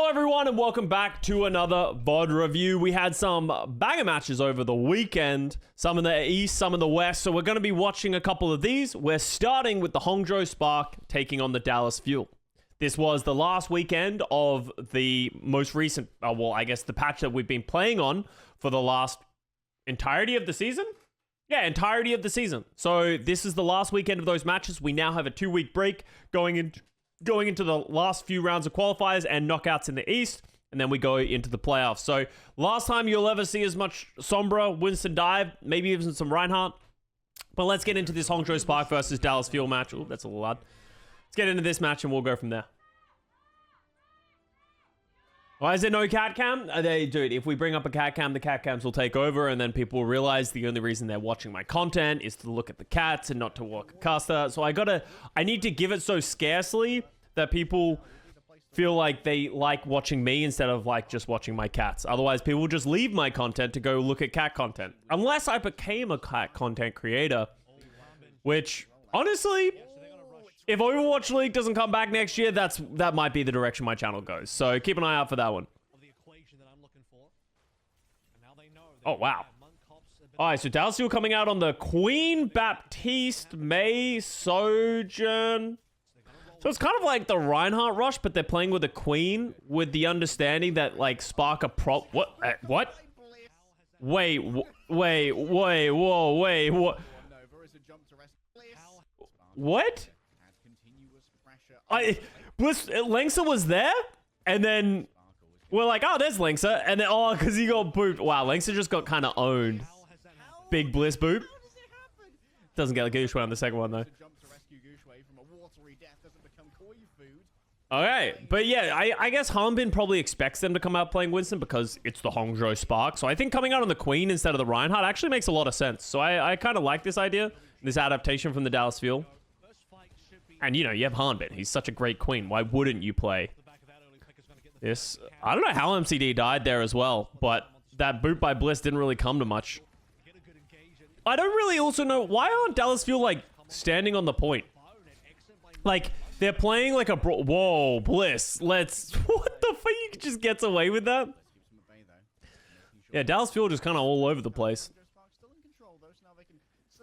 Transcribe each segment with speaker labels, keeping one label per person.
Speaker 1: Hello everyone and welcome back to another VOD review. We had some banger matches over the weekend, some in the east, some in the west, so we're going to be watching a couple of these. We're starting with the Hangzhou Spark taking on the Dallas Fuel. This was the last weekend of the most recent, well, I guess the patch that we've been playing on for the last entirety of the season? Yeah, entirety of the season. So this is the last weekend of those matches. We now have a 2-week break going into the last few rounds of qualifiers and knockouts in the East, and then we go into the playoffs. So last time you'll ever see as much Sombra, Winston dive, maybe even some Reinhardt. But let's get into this Hangzhou Spark versus Dallas Fuel match. Oh, that's a little loud. Let's get into this match and we'll go from there. Why is there no cat cam? Dude, if we bring up a cat cam, the cat cams will take over, and then people will realize the only reason they're watching my content is to look at the cats and not to walk at Custa. So I need to give it so scarcely that people feel like they like watching me instead of like just watching my cats. Otherwise, people will just leave my content to go look at cat content. Unless I became a cat content creator, which honestly, if Overwatch League doesn't come back next year, that might be the direction my channel goes. So keep an eye out for that one. Oh, wow. All right, so Dallas Fuel coming out on the Queen Baptiste May Sojourn. So it's kind of like the Reinhardt rush, but they're playing with a Queen with the understanding that, like, Spark a prop... What? What? Wait, whoa, wait, what? What? Bliss, Lengsa was there, and then we're like, oh, there's Lengsa, and then, oh, because he got booped. Wow, Lengsa just got kind of owned. Big Bliss boop. Doesn't get a Gushway on the second one, though. Okay, but yeah, I guess Hanbin probably expects them to come out playing Winston because it's the Hangzhou Spark. So I think coming out on the Queen instead of the Reinhardt actually makes a lot of sense. So I kind of like this idea, this adaptation from the Dallas Fuel. And, you know, you have Hanbin. He's such a great Queen. Why wouldn't you play this? I don't know how MCD died there as well, but that boot by Bliss didn't really come to much. I don't really also know, why aren't Dallas Fuel, like, standing on the point? Like, they're playing like a whoa, Bliss. Let's... What the fuck? You just gets away with that? Yeah, Dallas Fuel just kind of all over the place.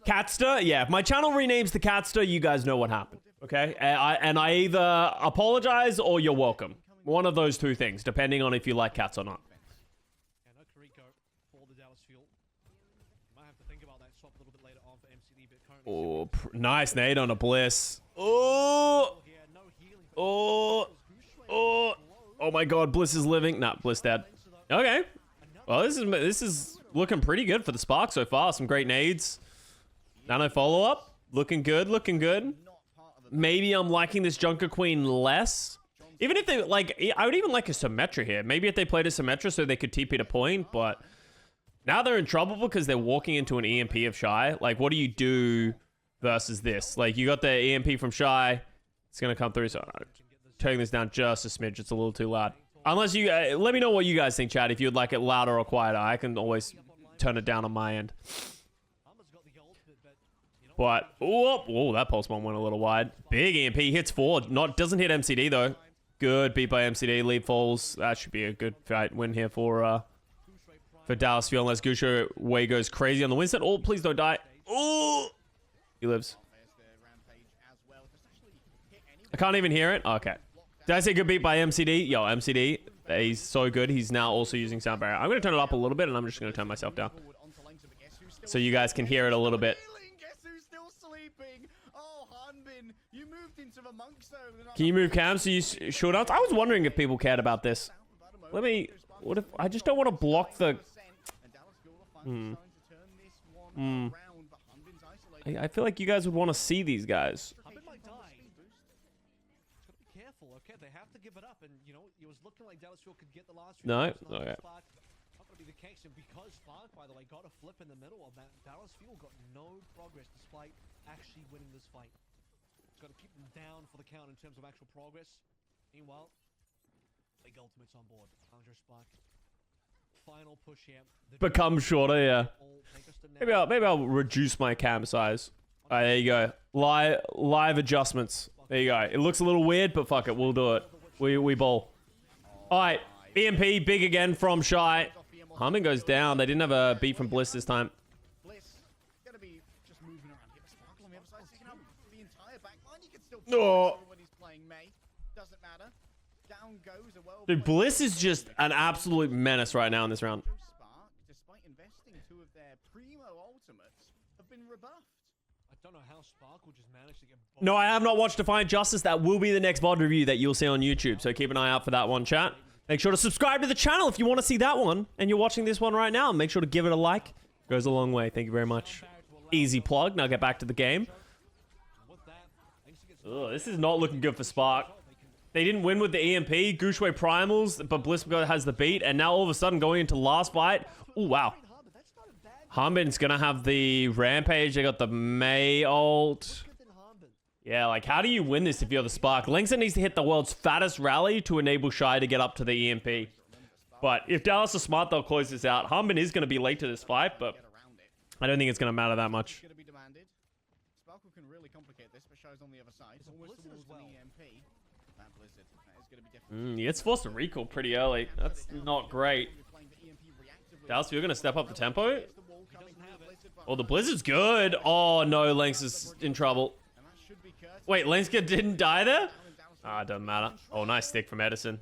Speaker 1: Catster? Yeah, if my channel renames the Catster, you guys know what happened. Okay? And I either apologize or you're welcome. One of those two things, depending on if you like cats or not. Oh, nice nade on a Bliss. Oh! Oh! Oh! Oh my god, Bliss is living. Nah, Bliss dead. Okay. Well, this is looking pretty good for the Spark so far. Some great nades. Nano follow-up. Looking good, looking good. Maybe I'm liking this Junkerqueen less. Even if they, like, I would even like a Symmetra here. Maybe if they played a Symmetra so they could TP to point, but now they're in trouble because they're walking into an EMP of Shy. Like, what do you do versus this? Like, you got the EMP from Shy. It's going to come through, so I'm turning this down just a smidge. It's a little too loud. Unless you, let me know what you guys think, chat. If you'd like it louder or quieter, I can always turn it down on my end. But, oh, that pulse bomb went a little wide. Big EMP, hits forward. Doesn't hit MCD, though. Good, beat by MCD, lead falls. That should be a good fight win here for Dallas Fuel, unless Gusho Way goes crazy on the Winston. Oh, please don't die. Oh, he lives. I can't even hear it. Okay. Did I say good beat by MCD? Yo, MCD, he's so good. He's now also using sound barrier. I'm going to turn it up a little bit, and I'm just going to turn myself down so you guys can hear it a little bit. Can you move cams so you short outs? I was wondering if people cared about this. What if I just don't want to block the... I feel like you guys would want to see these guys. No? Okay. Because Spark, by the way, got a flip in the middle of that, Dallas Fuel got no progress despite actually winning this fight. Got to keep them down for the count in terms of actual progress. Meanwhile, big ultimates on board. Hangzhou Spark. Final push here. Become shorter, yeah. Maybe I'll reduce my cam size. All right, there you go. Live adjustments. There you go. It looks a little weird, but fuck it, we'll do it. We bowl. All right, EMP, big again from Shy. Hanbin goes down. They didn't have a beat from Bliss this time. Oh. Dude, Bliss is just an absolute menace right now in this round. No, I have not watched Defiant Justice. That will be the next VOD review that you'll see on YouTube. So keep an eye out for that one, chat. Make sure to subscribe to the channel if you want to see that one. And you're watching this one right now. Make sure to give it a like. It goes a long way. Thank you very much. Easy plug. Now get back to the game. Ugh, this is not looking good for Spark. They didn't win with the EMP. Gushue Primals, but Bliss has the beat. And now all of a sudden going into last fight. Oh, wow. Hanbin's going to have the Rampage. They got the Mei ult. Yeah, like, how do you win this if you're the Spark? Langston needs to hit the world's fattest rally to enable Shy to get up to the EMP. But if Dallas is smart, they'll close this out. Hanbin is going to be late to this fight, but I don't think it's going to matter that much. He gets forced to recall pretty early. That's not great. Dallas, you're going to step up the tempo? Oh, the Blizzard's good. Oh, no, Lynx is in trouble. Wait, Lenska didn't die there? Ah, doesn't matter. Oh, nice stick from Edison.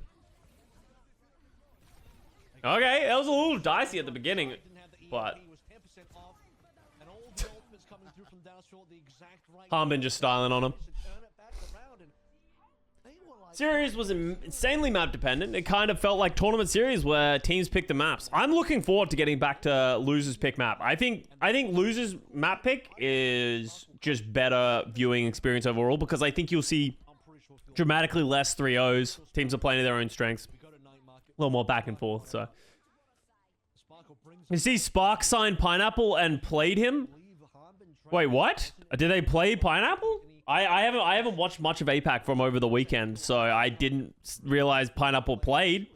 Speaker 1: Okay, that was a little dicey at the beginning, but... Hanbin just styling on him. Series was insanely map dependent. It kind of felt like tournament series where teams pick the maps. I'm looking forward to getting back to losers pick map. I think losers map pick is just better viewing experience overall because I think you'll see dramatically less 3-0s. Teams are playing to their own strengths. A little more back and forth. So you see Spark signed Pineapple and played him. Wait, what? Did they play Pineapple? I haven't watched much of APAC from over the weekend, so I didn't realize Pineapple played.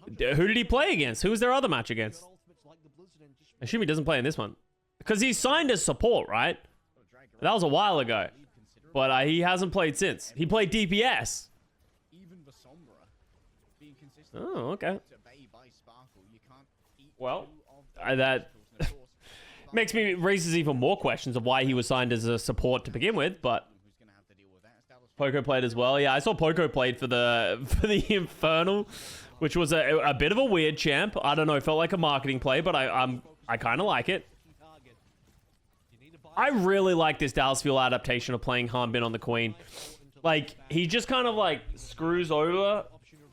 Speaker 1: Who did he play against? Who was their other match against? I assume he doesn't play in this one. Because he signed as support, right? That was a while ago. But he hasn't played since. He played DPS. Oh, okay. Well, that... raises even more questions of why he was signed as a support to begin with, but Poco played as well. Yeah, I saw Poco played for the Infernal, which was a bit of a weird champ. I don't know, it felt like a marketing play, but I kind of like it. I really like this Dallas Fuel adaptation of playing Hanbin on the Queen. Like, he just kind of like screws over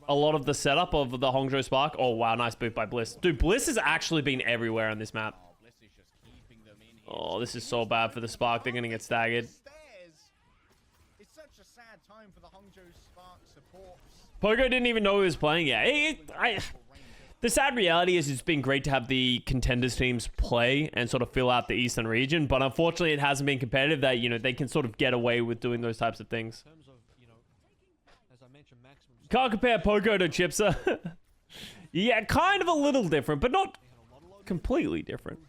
Speaker 1: a lot of the setup of the Hangzhou Spark. Oh wow, nice boot by Bliss. Dude, Bliss has actually been everywhere on this map. Oh, this is so bad for the Spark. They're going to get staggered. Pogo didn't even know he was playing yet. The sad reality is it's been great to have the contenders teams play and sort of fill out the Eastern region, but unfortunately it hasn't been competitive that, you know, they can sort of get away with doing those types of things. Can't compare Pogo to Chipsa. Yeah, kind of a little different, but not completely different.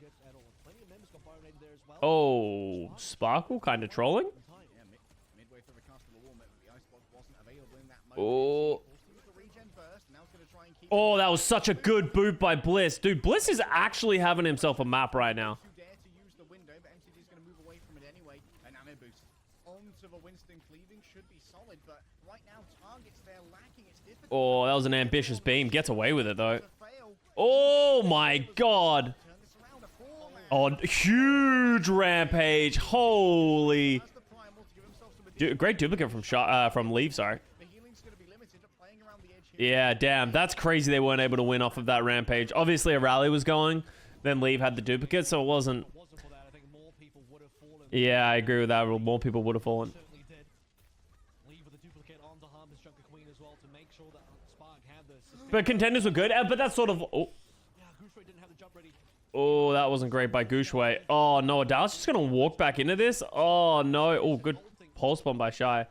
Speaker 1: Oh, Sparkle kind of trolling. Oh. Oh, that was such a good boot by Bliss. Dude, Bliss is actually having himself a map right now. Oh, that was an ambitious beam. Gets away with it, though. Oh, my God. Oh, huge rampage. Holy. Great duplicate from Leave, sorry. Yeah, damn. That's crazy they weren't able to win off of that rampage. Obviously, a rally was going. Then Leave had the duplicate, so it wasn't... Yeah, I agree with that. More people would have fallen. But contenders were good. But that's sort of... Oh. Oh, that wasn't great by Gushue. Oh, no. Dallas just going to walk back into this? Oh, no. Oh, good pulse bomb by Shy.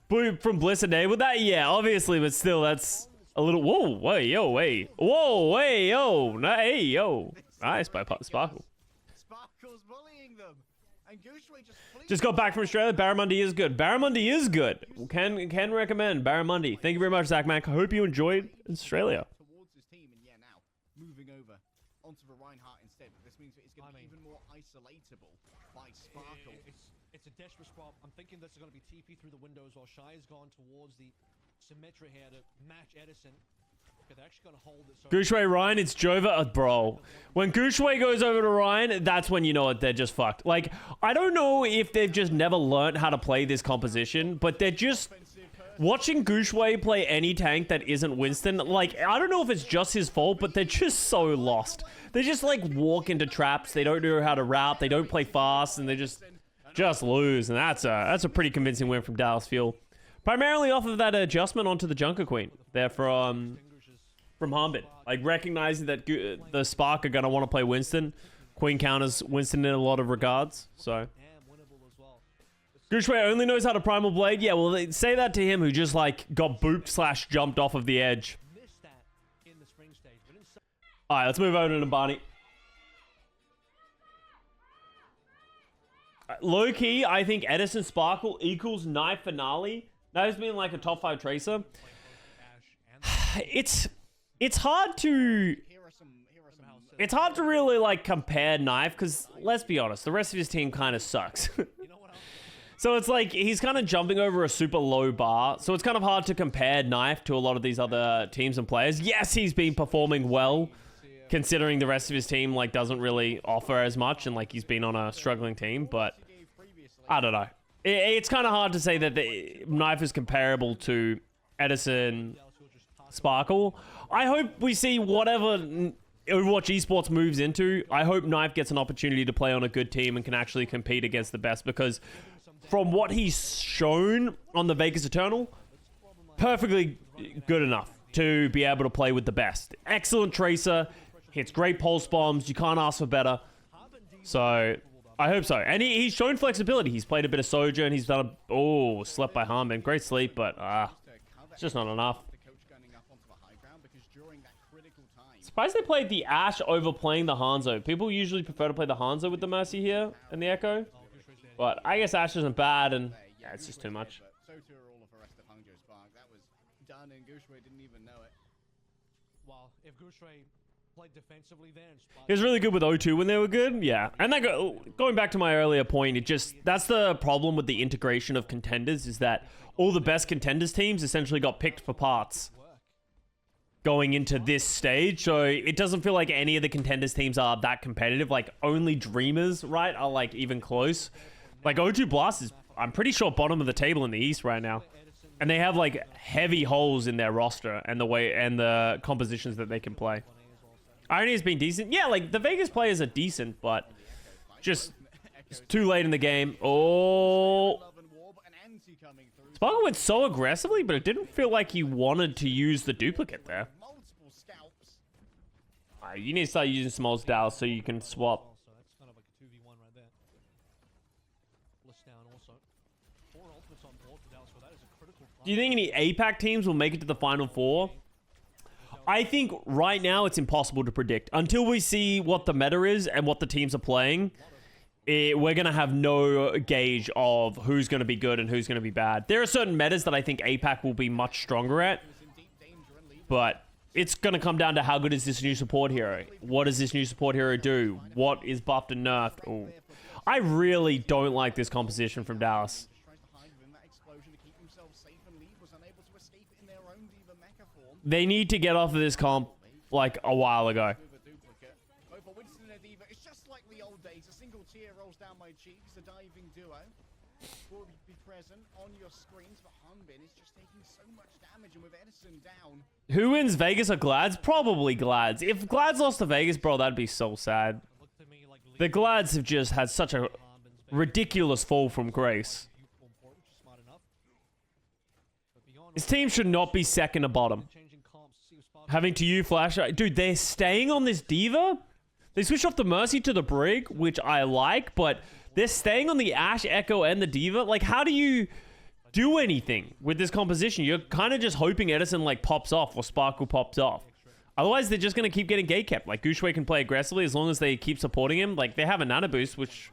Speaker 1: Boom from Bliss enabled that? Yeah, obviously, but still, that's a little... Whoa, wait, yo, wait. Whoa, wait, yo. Hey, yo. Nice by Sparkle.
Speaker 2: Sparkle's bullying them.
Speaker 1: Just got back from Australia. Barramundi is good. Barramundi is good. Can recommend Barramundi. Thank you very much, Zach Mack. I hope you enjoyed Australia.
Speaker 2: Towards his team, and yeah, now moving over onto the Reinhardt instead. But this means that it's going to be even more isolatable by Sparkle.
Speaker 3: It's a desperate spot. I'm thinking this is going to be TP through the windows while Shy's gone towards the Symmetra here to match Edison. They're actually going to hold it. So
Speaker 1: Gushue Ryan, it's Jova. Bro, when Gushue goes over to Ryan, that's when you know it, they're just fucked. Like, I don't know if they've just never learned how to play this composition, but they're just... Watching Gushue play any tank that isn't Winston, like, I don't know if it's just his fault, but they're just so lost. They just, like, walk into traps. They don't know how to route. They don't play fast, and they just lose. And that's a pretty convincing win from Dallas Fuel. Primarily off of that adjustment onto the Junkerqueen. They're from Hanbin. Like, recognizing that the Spark are going to want to play Winston. Queen counters Winston in a lot of regards. So, Gushue only knows how to Primal Blade. Yeah, well, they say that to him who just, like, got booped / jumped off of the edge. Alright, let's move over to Barney. Low-key, I think Edison Sparkle equals Knife Finale. Knife's being like a top 5 Tracer. It's hard to really like compare Knife because let's be honest, the rest of his team kind of sucks. So it's like he's kind of jumping over a super low bar. So it's kind of hard to compare Knife to a lot of these other teams and players. Yes, he's been performing well considering the rest of his team like doesn't really offer as much and like he's been on a struggling team, but I don't know. It's kind of hard to say that the Knife is comparable to Edison Sparkle. I hope we see whatever Overwatch Esports moves into. I hope Knife gets an opportunity to play on a good team and can actually compete against the best because from what he's shown on the Vegas Eternal, perfectly good enough to be able to play with the best. Excellent Tracer, hits great pulse bombs. You can't ask for better. So I hope so. And he's shown flexibility. He's played a bit of Sojourn. He's done a... Oh, slept by Hanbin. Great sleep, but it's just not enough. Surprised they played the Ashe over playing the Hangzhou. People usually prefer to play the Hangzhou with the Mercy here and the Echo. But I guess Ashe isn't bad, and yeah, it's just too much.
Speaker 2: So too are all of the rest of Hangzhou Spark. That was done, and Gushue didn't even know it.
Speaker 3: Well, if Gushue played defensively there and Spark...
Speaker 1: He was really good with O2 when they were good, yeah. And that going back to my earlier point, that's the problem with the integration of contenders, is that all the best contenders teams essentially got picked for parts going into this stage, so it doesn't feel like any of the contenders teams are that competitive. Like, only Dreamers, right, are like even close. Like, O2 Blast is, I'm pretty sure, bottom of the table in the East right now. And they have like heavy holes in their roster and the way and the compositions that they can play. Irony has been decent. Yeah, like the Vegas players are decent, but just it's too late in the game. Oh, Sparkle went so aggressively, but it didn't feel like he wanted to use the duplicate there. You need to start using small Dallas so you can swap.
Speaker 3: That's kind of like a 2v1 right there. List down also. 4 ultimates on board for Dallas, but that is a critical.
Speaker 1: Do you think any APAC teams will make it to the Final Four? I think right now it's impossible to predict. Until we see what the meta is and what the teams are playing, we're going to have no gauge of who's going to be good and who's going to be bad. There are certain metas that I think APAC will be much stronger at, but it's going to come down to how good is this new support hero. What does this new support hero do? What is buffed and nerfed? Ooh. I really don't like this composition from Dallas. They need to get off of this comp like a while ago.
Speaker 2: It's just like the old days. A single tear rolls down my cheeks. A diving duo will be present on your screens, but Hanbin is just taking so much damage, and with Edison down.
Speaker 1: Who wins, Vegas or Glads? Probably Glads. If Glads lost to Vegas, bro, that'd be so sad. The Glads have just had such a ridiculous fall from grace. His team should not be second to bottom. Having to you flash. Dude, they're staying on this Diva? They switched off the Mercy to the Brig, which I like, but they're staying on the Ashe, Echo, and the Diva. Like, how do you do anything with this composition? You're kind of just hoping Edison, like, pops off or Sparkle pops off. Otherwise, they're just going to keep getting gate kept. Like, Gushue can play aggressively as long as they keep supporting him. Like, they have a Nano Boost, which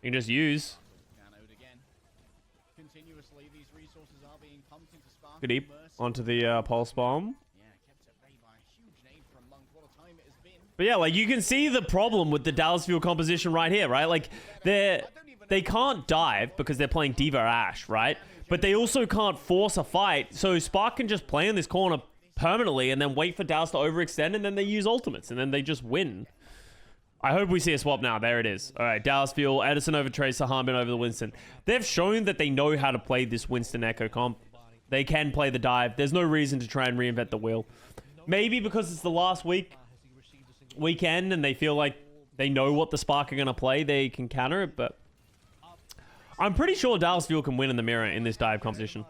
Speaker 1: You can just use.
Speaker 2: Nanoed again. Continuously, these resources are being pumped into Spark.
Speaker 1: Good deep onto the pulse bomb.
Speaker 2: Yeah, kept at bay by a huge nade from Monk. What a time it has been.
Speaker 1: But yeah, like, you can see the problem with the Dallas Fuel composition right here, right? Like, they can't dive because they're playing Diva Ashe, right? But they also can't force a fight, so Spark can just play in this corner permanently and then wait for Dallas to overextend, and then they use ultimates, and then they just win. I hope we see a swap now. There it is. All right, Dallas Fuel, Edison over Tracer, Hanbin over the Winston. They've shown that they know how to play this Winston Echo comp. They can play the dive. There's no reason to try and reinvent the wheel. Maybe because it's the last weekend, and they feel like they know what the Spark are going to play, they can counter it, but I'm pretty sure Dallas Fuel can win in the mirror in this dive competition.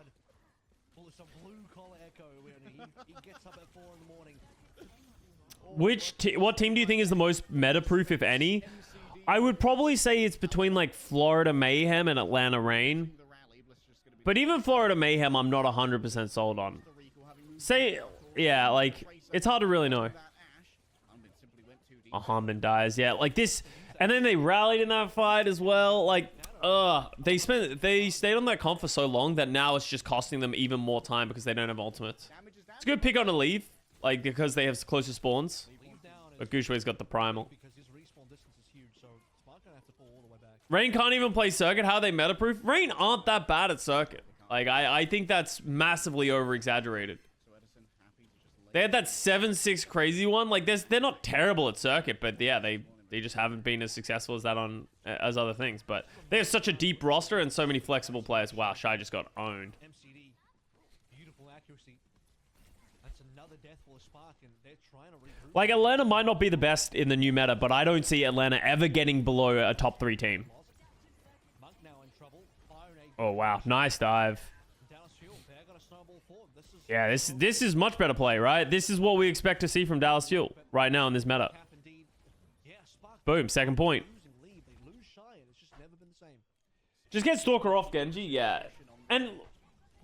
Speaker 1: What team do you think is the most meta-proof, if any? I would probably say it's between, like, Florida Mayhem and Atlanta Reign. But even Florida Mayhem, I'm not 100% sold on. Yeah, like, it's hard to really know. Oh, Hanbin dies, yeah. Like, this... And then they rallied in that fight as well. Like, they stayed on that comp for so long that now it's just costing them even more time because they don't have ultimates. It's a good pick on to leave, like, because they have closer spawns. But Gushui's got the primal. Rain can't even play Circuit. How are they meta-proof? Rain aren't that bad at Circuit. Like, I think that's massively over-exaggerated. They had that 7-6 crazy one. Like, they're not terrible at Circuit, but yeah, they just haven't been as successful as that as other things. But they have such a deep roster and so many flexible players. Wow, Shy just got owned.
Speaker 3: MCD, beautiful accuracy. That's another death for Spark, and they're trying to regroup.
Speaker 1: Like, Atlanta might not be the best in the new meta, but I don't see Atlanta ever getting below a top 3 team.
Speaker 3: Monk now in trouble.
Speaker 1: Oh wow, nice dive. Yeah, this is much better play, right? This is what we expect to see from Dallas Fuel right now in this meta. Boom, second point. Just get Stalker off Genji, yeah. And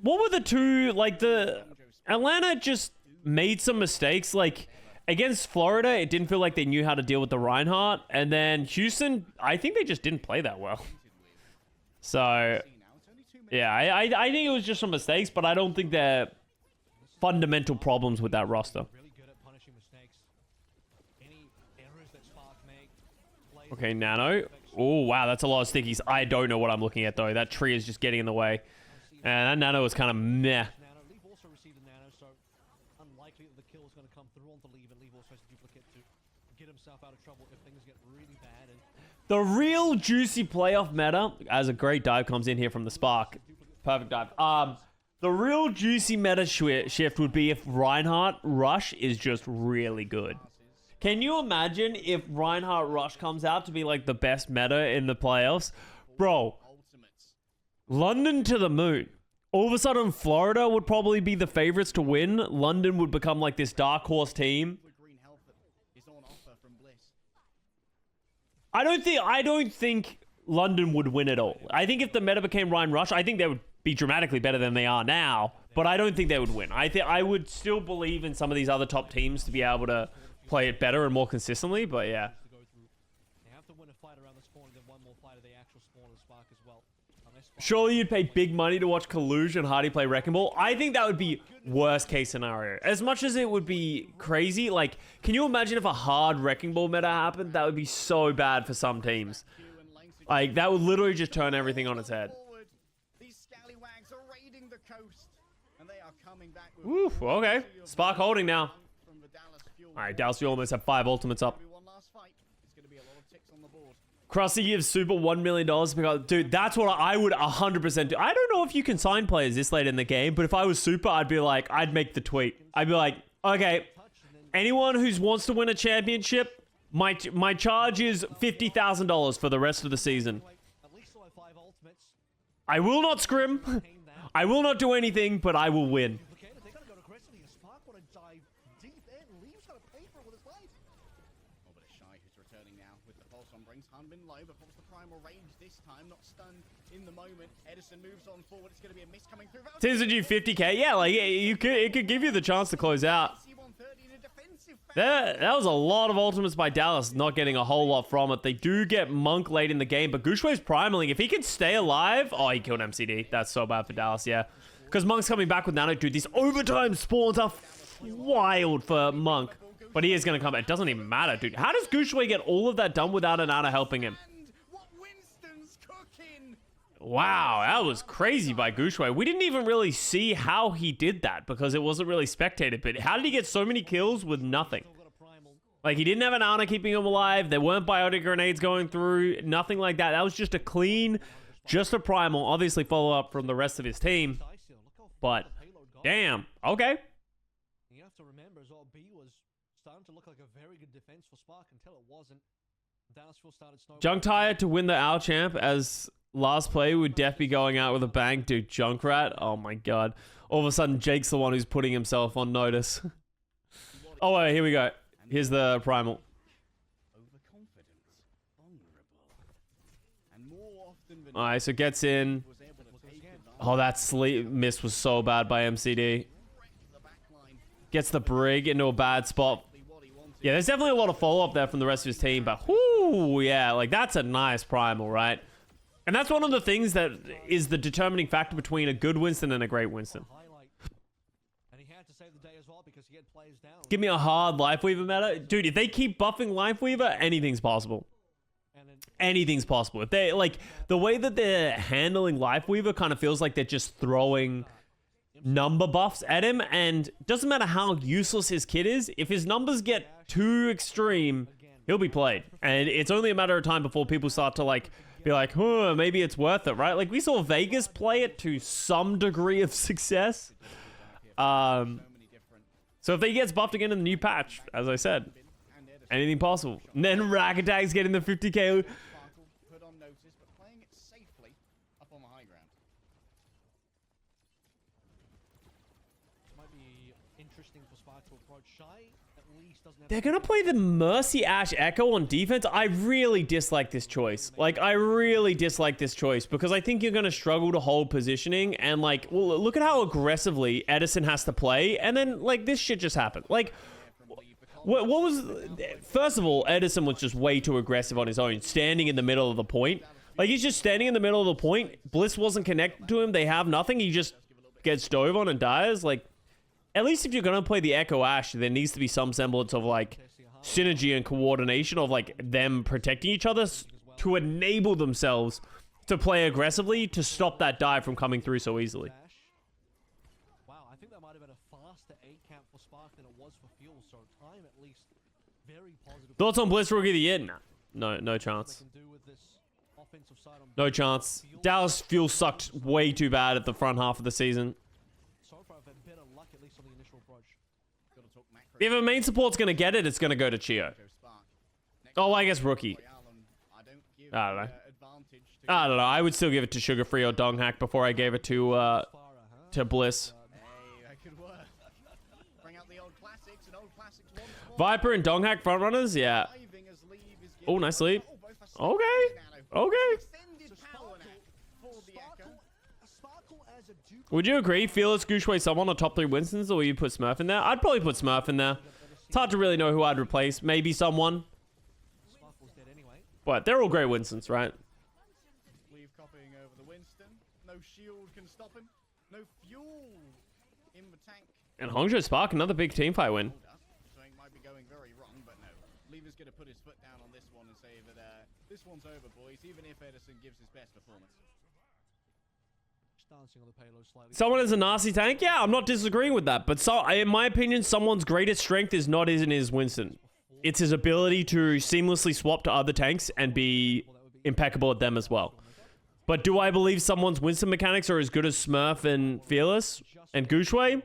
Speaker 1: what were the two, like, the... Atlanta just made some mistakes, like, against Florida, it didn't feel like they knew how to deal with the Reinhardt, and then Houston, I think they just didn't play that well. So, yeah, I think it was just some mistakes, but I don't think they're fundamental problems with that roster. Okay, Nano. Oh, wow, that's a lot of stickies. I don't know what I'm looking at, though. That tree is just getting in the way. And that Nano is kind of meh. The real juicy playoff meta, as a great dive comes in here from the Spark. Perfect dive. The real juicy meta shift would be if Reinhardt Rush is just really good. Can you imagine if Reinhardt Rush comes out to be like the best meta in the playoffs? Bro, London to the moon. All of a sudden, Florida would probably be the favorites to win. London would become like this dark horse team. I don't think London would win at all. I think if the meta became Ryan Rush, I think they would be dramatically better than they are now, but I don't think they would win. I would still believe in some of these other top teams to be able to play it better and more consistently, but yeah. Surely you'd pay big money to watch Kaluge and Hardy play Wrecking Ball. I think that would be worst case scenario. As much as it would be crazy, like, can you imagine if a hard Wrecking Ball meta happened? That would be so bad for some teams. Like, that would literally just turn everything on its head. Oof, okay. Spark holding now. Alright, Dallas Fuel almost have 5 ultimates up. Krusty gives Super $1 million to pick up. Dude, that's what I would 100% do. I don't know if you can sign players this late in the game, but if I was Super, I'd be like, I'd make the tweet. I'd be like, okay, anyone who wants to win a championship, my charge is $50,000 for the rest of the season. I will not scrim. I will not do anything, but I will win.
Speaker 2: Hanbin low, but what's the primal range this time? Not stunned in the moment. Edison moves on forward. It's going to be a miss coming through.
Speaker 1: Seems to do 50k. Yeah, like it could give you the chance to close out. That was a lot of ultimates by Dallas, not getting a whole lot from it. They do get Monk late in the game, but Gushue's primaling. If he can stay alive... Oh, he killed MCD. That's so bad for Dallas, yeah. Because Monk's coming back with Nano. Dude, these overtime spawns are wild for Monk. But he is going to come back. It doesn't even matter, dude. How does Gushue get all of that done without an Nano helping him? Wow, that was crazy by Gushue. We didn't even really see how he did that because it wasn't really spectated. But how did he get so many kills with nothing? Like, he didn't have an Ana keeping him alive. There weren't biotic grenades going through. Nothing like that. That was just a clean, just a primal. Obviously, follow up from the rest of his team. But, damn. Okay.
Speaker 3: You have to remember as well, B was starting to look like a very good defense for Spark until it wasn't.
Speaker 1: Junktire to win the Owl Champ as last play would Def be going out with a bang. Dude, Junkrat. Oh my god. All of a sudden, Jake's the one who's putting himself on notice. Oh, wait, here we go. Here's the primal. Alright, so gets in. Oh, that sleep miss was so bad by MCD. Gets the Brig into a bad spot. Yeah, there's definitely a lot of follow-up there from the rest of his team, but whoo, yeah, like that's a nice primal, right? And that's one of the things that is the determining factor between a good Winston and a great Winston. Give me a hard Lifeweaver meta. Dude, if they keep buffing Lifeweaver, anything's possible. Anything's possible. If they, like, the way that they're handling Lifeweaver kind of feels like they're just throwing number buffs at him, and doesn't matter how useless his kit is, if his numbers get too extreme, he'll be played. And it's only a matter of time before people start to, like, be like, huh, maybe it's worth it, right? Like, we saw Vegas play it to some degree of success. So if he gets buffed again in the new patch, as I said, anything possible. And then Rack Attack's getting the 50k. They're going to play the Mercy Ash Echo on defense. I really dislike this choice. Like, I really dislike this choice because I think you're going to struggle to hold positioning. And, like, well, look at how aggressively Edison has to play. And then, like, this shit just happened. Like, what was... First of all, Edison was just way too aggressive on his own, standing in the middle of the point. Like, he's just standing in the middle of the point. Bliss wasn't connected to him. They have nothing. He just gets dove on and dies. Like... At least if you're going to play the Echo Ash, there needs to be some semblance of, like, synergy and coordination of, like, them protecting each other to enable themselves to play aggressively to stop that dive from coming through so easily.
Speaker 3: Wow, I think that might have been a faster 8 camp for Spark than it was for Fuel, so time at least very positive.
Speaker 1: Thoughts on Bliss Rookie of the Year? No chance. No chance. Dallas Fuel sucked way too bad at the front half of the season. If a main support's going to get it, it's going to go to Chio. Oh, I guess Rookie. I don't know. I don't know. I would still give it to Sugar Free or Dong Hack before I gave it to Bliss. Viper and Dong Hack frontrunners? Yeah. Oh, nice leap. Okay. Okay. Would you agree? Fearless, Gushue, someone on top 3 Winstons, or will you put Smurf in there? I'd probably put Smurf in there. It's hard to really know who I'd replace. Maybe someone. But they're all great Winstons, right?
Speaker 2: Leave copying over the Winston. No shield can stop him. No fuel in the tank.
Speaker 1: And Hangzhou Spark, another big teamfight win.
Speaker 2: Something might be going very wrong, but no. Lever's going to put his foot down on this one and say that this one's over, boys, even if Edison gives his best performance.
Speaker 1: Someone is a nasty tank? Yeah, I'm not disagreeing with that. But so, in my opinion, someone's greatest strength is not in his Winston. It's his ability to seamlessly swap to other tanks and be impeccable at them as well. But do I believe someone's Winston mechanics are as good as Smurf and Fearless and Gushue?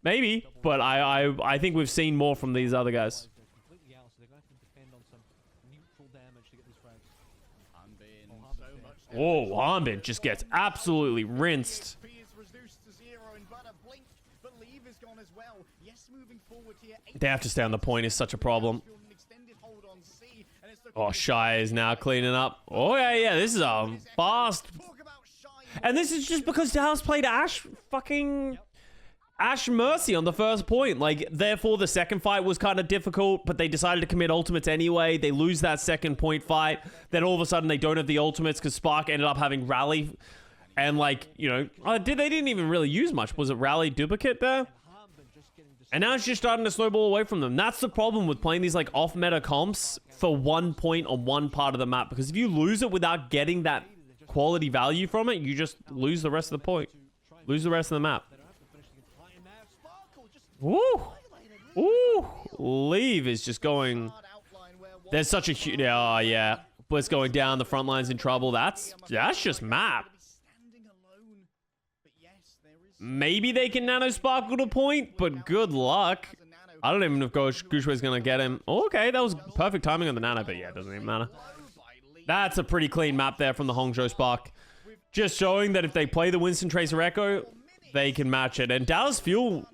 Speaker 1: Maybe, but I think we've seen more from these other guys. Whoa, Hanbin just gets absolutely rinsed. They have to stay on the point is such a problem. Oh, Shy is now cleaning up. Oh, yeah, this is a fast... And this is just because Dallas played Ash fucking... Ash Mercy on the first point. Like, therefore, the second fight was kind of difficult, but they decided to commit ultimates anyway. They lose that second point fight. Then all of a sudden, they don't have the ultimates because Spark ended up having Rally. And, like, you know, they didn't even really use much. Was it Rally duplicate there? And now it's just starting to snowball away from them. That's the problem with playing these, like, off-meta comps for 1 point on one part of the map. Because if you lose it without getting that quality value from it, you just lose the rest of the point. Lose the rest of the map. Woo! Ooh! Leave is just going... There's such a huge... Oh, yeah. Blitz going down. The front line's in trouble. That's just map. Maybe they can nano sparkle to point, but good luck. I don't even know if Gushway's going to get him. Oh, okay, that was perfect timing on the nano, but yeah, it doesn't even matter. That's a pretty clean map there from the Hangzhou Spark. Just showing that if they play the Winston Tracer Echo, they can match it. And Dallas Fuel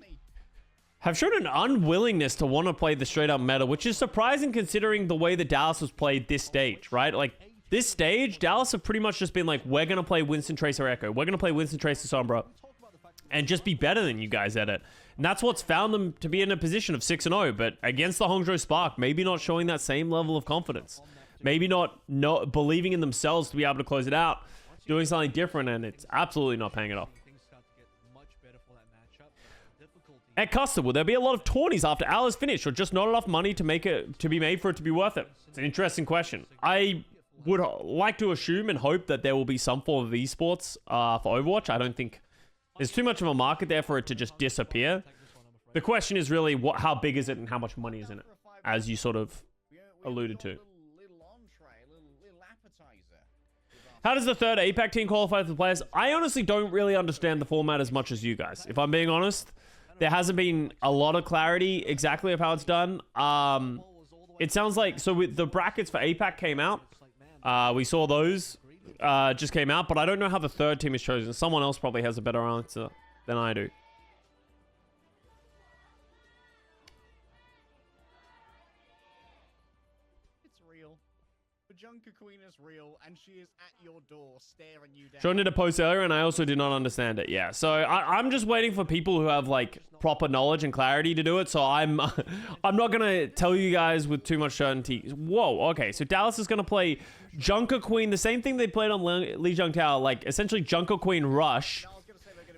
Speaker 1: have shown an unwillingness to want to play the straight-up meta, which is surprising considering the way that Dallas has played this stage, right? Like, this stage, Dallas have pretty much just been like, we're going to play Winston Tracer Echo. We're going to play Winston Tracer Sombra. And just be better than you guys at it. And that's what's found them to be in a position of 6-0. But against the Hangzhou Spark, maybe not showing that same level of confidence. Maybe not believing in themselves to be able to close it out. Doing something different, and it's absolutely not paying it off. At Custa, will there be a lot of tourneys after Al is finished, or just not enough money to be made for it to be worth it? It's an interesting question. I would like to assume and hope that there will be some form of esports for Overwatch. I don't think there's too much of a market there for it to just disappear. The question is really, how big is it and how much money is in it, as you sort of alluded to. How does the third APAC team qualify for the players? I honestly don't really understand the format as much as you guys. If I'm being honest, there hasn't been a lot of clarity exactly of how it's done. It sounds like, so with the brackets for APAC came out. We saw those just came out, but I don't know how the third team is chosen. Someone else probably has a better answer than I do.
Speaker 2: It's real. The Junkerqueen is real, and she is at your door, staring you down.
Speaker 1: Sean did a post earlier, and I also did not understand it. Yeah, so I'm just waiting for people who have like proper knowledge and clarity to do it. So I'm not gonna tell you guys with too much certainty. Whoa, okay. So Dallas is gonna play Junkerqueen, the same thing they played on Lijiang Tower, like essentially Junkerqueen Rush,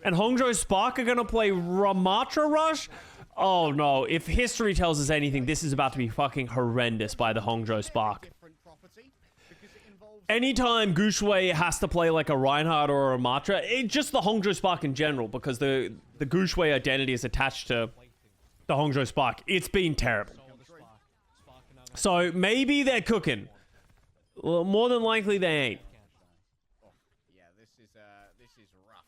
Speaker 1: and Hangzhou Spark are gonna play Ramatra Rush. Oh no! If history tells us anything, this is about to be fucking horrendous by the Hangzhou Spark. Anytime Gushway has to play like a Reinhardt or a Ramatra, just the Hangzhou Spark in general, because the Gushway identity is attached to the Hangzhou Spark, it's been terrible. So maybe they're cooking. Well, more than likely they ain't.
Speaker 2: Yeah, this is rough.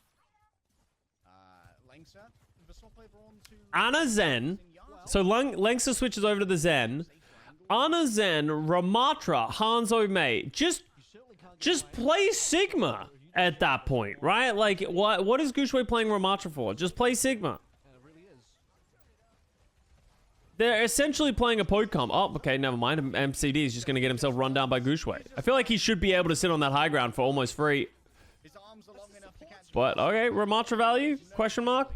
Speaker 1: Ana Zen. So Lengsa switches over to the Zen. Ana Zen, Ramatra, Hanzhou Mei. Just play Sigma at that point, right? Like, what is Gushway playing Ramatra for? Just play Sigma. They're essentially playing a Podcom. Oh, okay, never mind. MCD is just going to get himself run down by Gushway. I feel like he should be able to sit on that high ground for almost free. But, okay, Ramatra value? Question mark?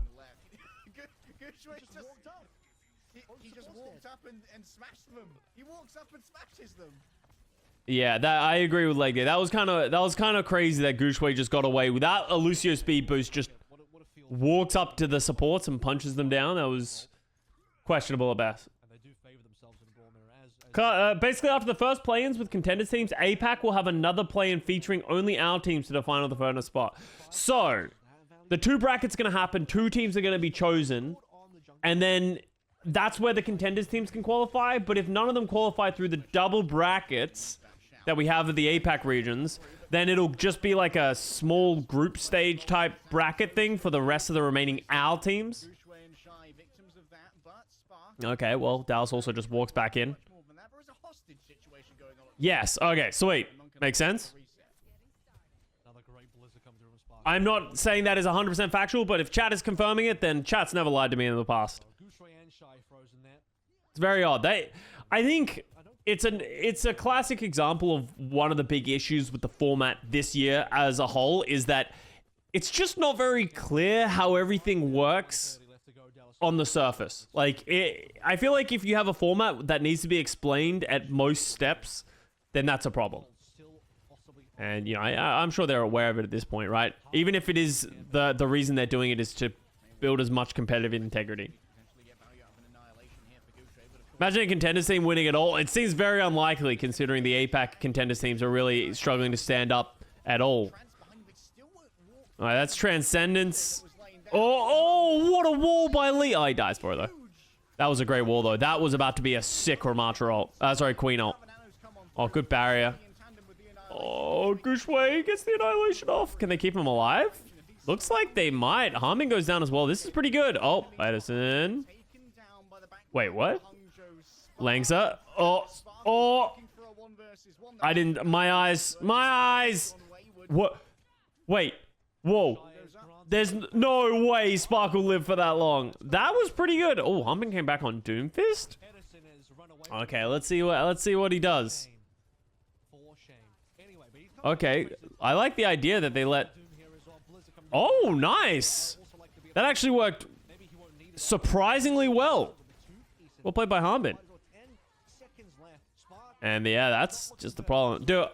Speaker 2: He just walked up and smashed them. He walks up and smashes them.
Speaker 1: Yeah, I agree with Leg. That was kind of crazy that Gushway just got away without a Lucio speed boost. Just walks up to the supports and punches them down. That was questionable at best. Basically, after the first play-ins with contenders teams, APAC will have another play-in featuring only our teams to define on the furnace spot. So, the two brackets going to happen. Two teams are going to be chosen, and then that's where the contenders teams can qualify. But if none of them qualify through the double brackets that we have of the APAC regions, then it'll just be like a small group stage type bracket thing for the rest of the remaining AL teams. Okay, well, Dallas also just walks back in. Yes, okay, sweet. Makes sense. I'm not saying that is 100% factual, but if chat is confirming it, then chat's never lied to me in the past. It's very odd. I think it's a classic example of one of the big issues with the format this year as a whole, is that it's just not very clear how everything works on the surface. Like, I feel like if you have a format that needs to be explained at most steps, then that's a problem. And, you know, I'm sure they're aware of it at this point, right? Even if it is the reason they're doing it is to build as much competitive integrity. Imagine a contenders team winning it all. It seems very unlikely considering the APAC contenders teams are really struggling to stand up at all. All right, that's Transcendence. Oh, what a wall by Lee. Oh, he dies for it, though. That was a great wall, though. That was about to be a sick Ramatra ult. Sorry, Queen ult. Oh, good barrier. Oh, Gushway gets the annihilation off. Can they keep him alive? Looks like they might. Hanbin goes down as well. This is pretty good. Oh, Edison. Wait, what? Langsa. Oh. I didn't. My eyes. What? Wait. Whoa. There's no way Sparkle lived for that long. That was pretty good. Oh, Hanbin came back on Doomfist. Okay, let's see what he does. Okay, I like the idea that they let... Oh, nice. That actually worked surprisingly well. Well played by Hanbin. And yeah, that's just the problem. Dude,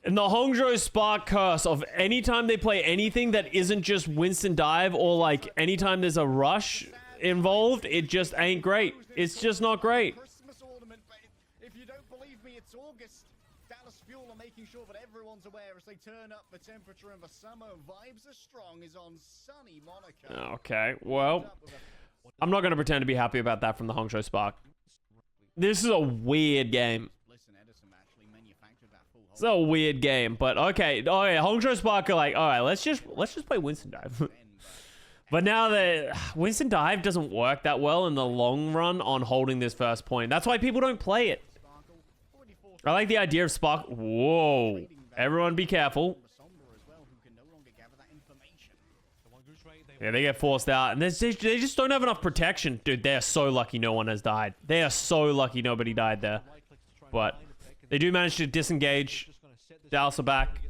Speaker 1: in the Hangzhou Spark curse of anytime they play anything that isn't just Winston dive or like anytime there's a rush involved, it just ain't great. It's just not great.
Speaker 2: If you don't believe me, it's August. Dallas Fuel are making sure that everyone's aware as they turn up the temperature and the summer vibes are strong is on sunny Monaco.
Speaker 1: Okay, well, I'm not going to pretend to be happy about that from the Hangzhou Spark. This is a weird game. It's a weird game, but okay. Oh yeah, Hangzhou Spark are like, all right, let's just play Winston Dive. But now that Winston Dive doesn't work that well in the long run on holding this first point. That's why people don't play it. I like the idea of Spark. Whoa. Everyone be careful. Yeah, they get forced out. And they just don't have enough protection. Dude, they're so lucky no one has died. They are so lucky nobody died there. But they do manage to disengage. Dallas are back.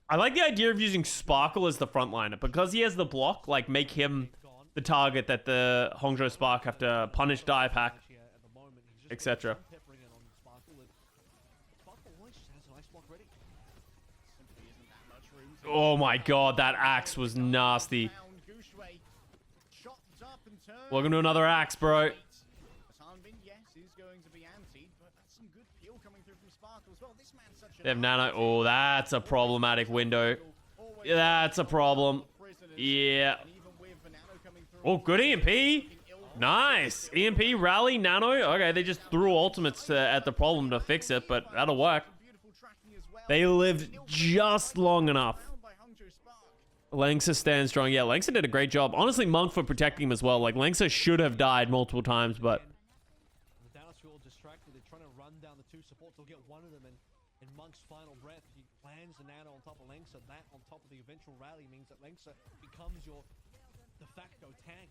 Speaker 1: I like the idea of using Sparkle as the frontliner. Because he has the block, like, make him the target that the Hangzhou Spark have to punish, dive, hack, etc. Oh my god, that axe was nasty. Welcome to another axe, bro. They have nano. Oh, that's a problematic window. Yeah, that's a problem. Yeah. Oh, good EMP. Nice. EMP, rally, nano. Okay, they just threw ultimates at the problem to fix it, but that'll work. They lived just long enough. Langsa stands strong. Yeah, Langsa did a great job. Honestly, Monk for protecting him as well. Like, Langsa should have died multiple times, but...
Speaker 3: The Dallas feel distracted. They're trying to run down the two supports. They'll get one of them, and in Monk's final breath, he lands the nano on top of Langsa. That on top of the eventual rally means that Langsa becomes your de facto tank.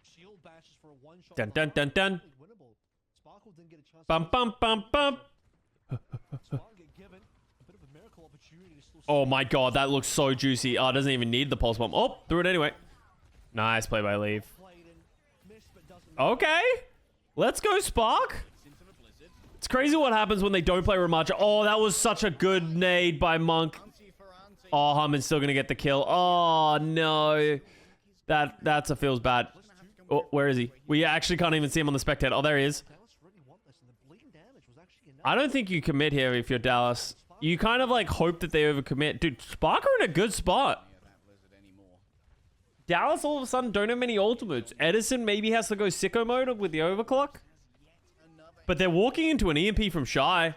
Speaker 3: Shield bashes for a one-shot.
Speaker 1: Dun, dun, dun, dun.
Speaker 3: Winnable. Sparkle didn't get a chance.
Speaker 1: Bum, bum, bum, bum.
Speaker 3: Sparkle get given a bit of a miracle opportunity to still...
Speaker 1: Oh my god, that looks so juicy. Oh, it doesn't even need the pulse bomb. Oh, threw it anyway. Nice play by Leave. Okay. Let's go, Spark. It's crazy what happens when they don't play Ramacha. Oh, that was such a good nade by Monk. Oh, Hanbin's still going to get the kill. Oh, no. That's a feels bad. Oh, where is he? We actually can't even see him on the spectator. Oh, there he is. I don't think you commit here if you're Dallas. You kind of like hope that they overcommit. Dude, Spark are in a good spot. Dallas all of a sudden don't have many ultimates. Edison maybe has to go sicko mode with the overclock. But they're walking into an EMP from Shy.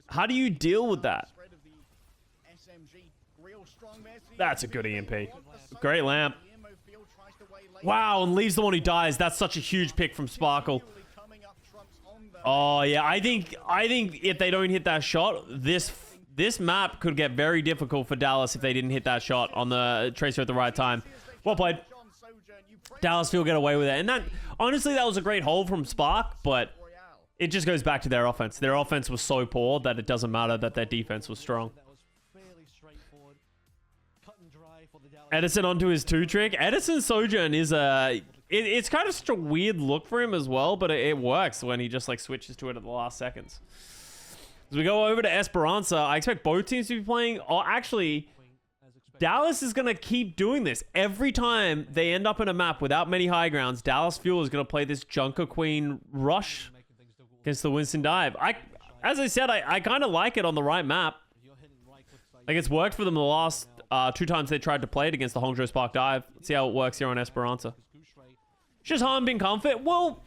Speaker 1: How do you deal with that? That's a good EMP. Great lamp. Wow, and Leaves the one who dies. That's such a huge pick from Sparkle. Oh yeah, I think if they don't hit that shot, this map could get very difficult for Dallas if they didn't hit that shot on the tracer at the right time. Well played. Dallas will get away with it, and that honestly that was a great hold from Spark, but it just goes back to their offense. Their offense was so poor that it doesn't matter that their defense was strong.
Speaker 3: That was fairly straightforward. Cut and
Speaker 1: Edison onto his 2-trick. Edison's Sojourn is it's kind of such a weird look for him as well, but it works when he just like switches to it at the last seconds. As we go over to Esperanza, I expect both teams to be playing. Oh, actually, Dallas is going to keep doing this. Every time they end up in a map without many high grounds, Dallas Fuel is going to play this Junkerqueen rush against the Winston dive. As I said, I kind of like it on the right map. Like, it's worked for them the last 2 times they tried to play it against the Hangzhou Spark dive. Let's see how it works here on Esperanza. It's just Hanbin comfort. Well,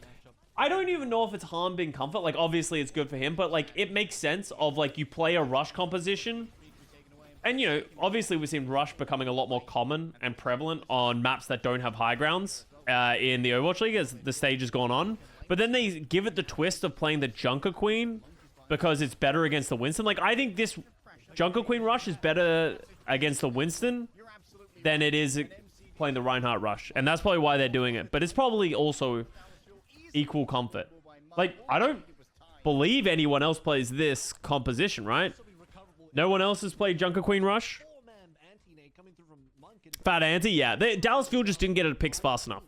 Speaker 1: I don't even know if it's Hanbin comfort. Like, obviously it's good for him, but like, it makes sense of like, you play a rush composition. And, you know, obviously we've seen rush becoming a lot more common and prevalent on maps that don't have high grounds in the Overwatch League as the stage has gone on. But then they give it the twist of playing the Junkerqueen because it's better against the Winston. Like, I think this Junkerqueen rush is better against the Winston than it is playing the Reinhardt rush. And that's probably why they're doing it. But it's probably also equal comfort. Like, I don't believe anyone else plays this composition, right? No one else has played Junkerqueen rush? Fat Ante, yeah. Dallas Fuel just didn't get it to picks fast enough.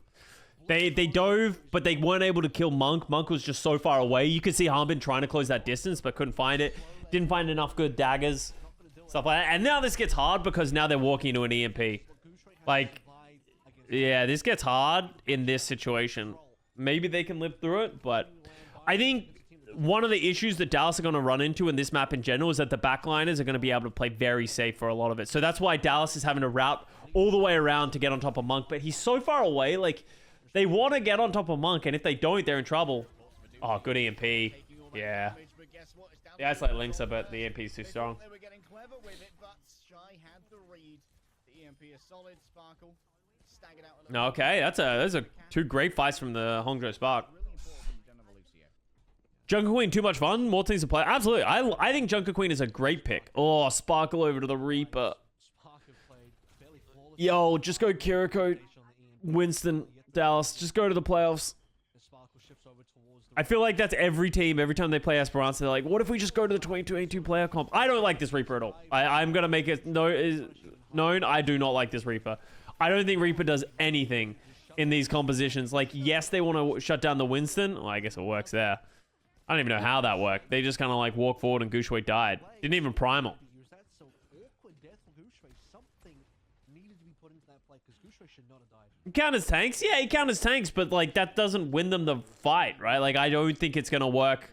Speaker 1: They dove, but they weren't able to kill Monk. Monk was just so far away. You could see Hanbin trying to close that distance, but couldn't find it. Didn't find enough good daggers. Stuff like that. And now this gets hard because now they're walking into an EMP. Like, yeah, this gets hard in this situation. Maybe they can live through it, but I think one of the issues that Dallas are going to run into in this map in general is that the backliners are going to be able to play very safe for a lot of it. So that's why Dallas is having to route all the way around to get on top of Monk, but he's so far away, like, they want to get on top of Monk, and if they don't, they're in trouble. Oh, good EMP. Yeah. Yeah, it's like Linksa, but the EMP is too strong.
Speaker 2: They were getting clever with it, but Shy had the read. The EMP is solid. Sparkle staggered out.
Speaker 1: Okay, those are 2 great fights from the Hangzhou Spark. Junkerqueen, too much fun. More things to play. Absolutely. I think Junkerqueen is a great pick. Oh, Sparkle over to the Reaper. Yo, just go Kiriko, Winston, Dallas. Just go to the playoffs. I feel like that's every team. Every time they play Esperanza, they're like, what if we just go to the 2022 player comp? I don't like this Reaper at all. I'm going to make it known. I do not like this Reaper. I don't think Reaper does anything in these compositions. Like, yes, they want to shut down the Winston. Well, I guess it works there. I don't even know how that worked. They just kind of like walked forward and Gushway died. Didn't even primal. He counters tanks? Yeah, he counters tanks, but like that doesn't win them the fight, right? Like, I don't think it's going to work.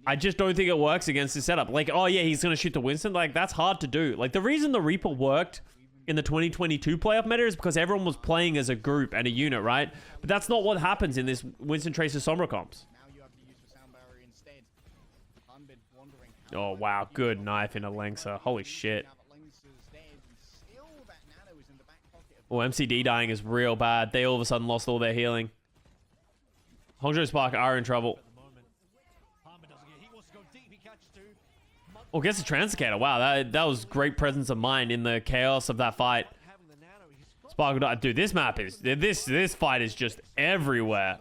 Speaker 1: I just don't think it works against this setup. Like, oh yeah, he's going to shoot the Winston. Like, that's hard to do. Like, the reason the Reaper worked in the 2022 playoff meta is because everyone was playing as a group and a unit, right? But that's not what happens in this Winston Tracer Sombra comps. Oh, wow. Good knife into Linksa. Holy shit. Oh, MCD dying is real bad. They all of a sudden lost all their healing. Hangzhou Spark are in trouble. Oh, gets a Translocator. Wow, that was great presence of mind in the chaos of that fight. Sparkle, dude, this map is this fight is just everywhere.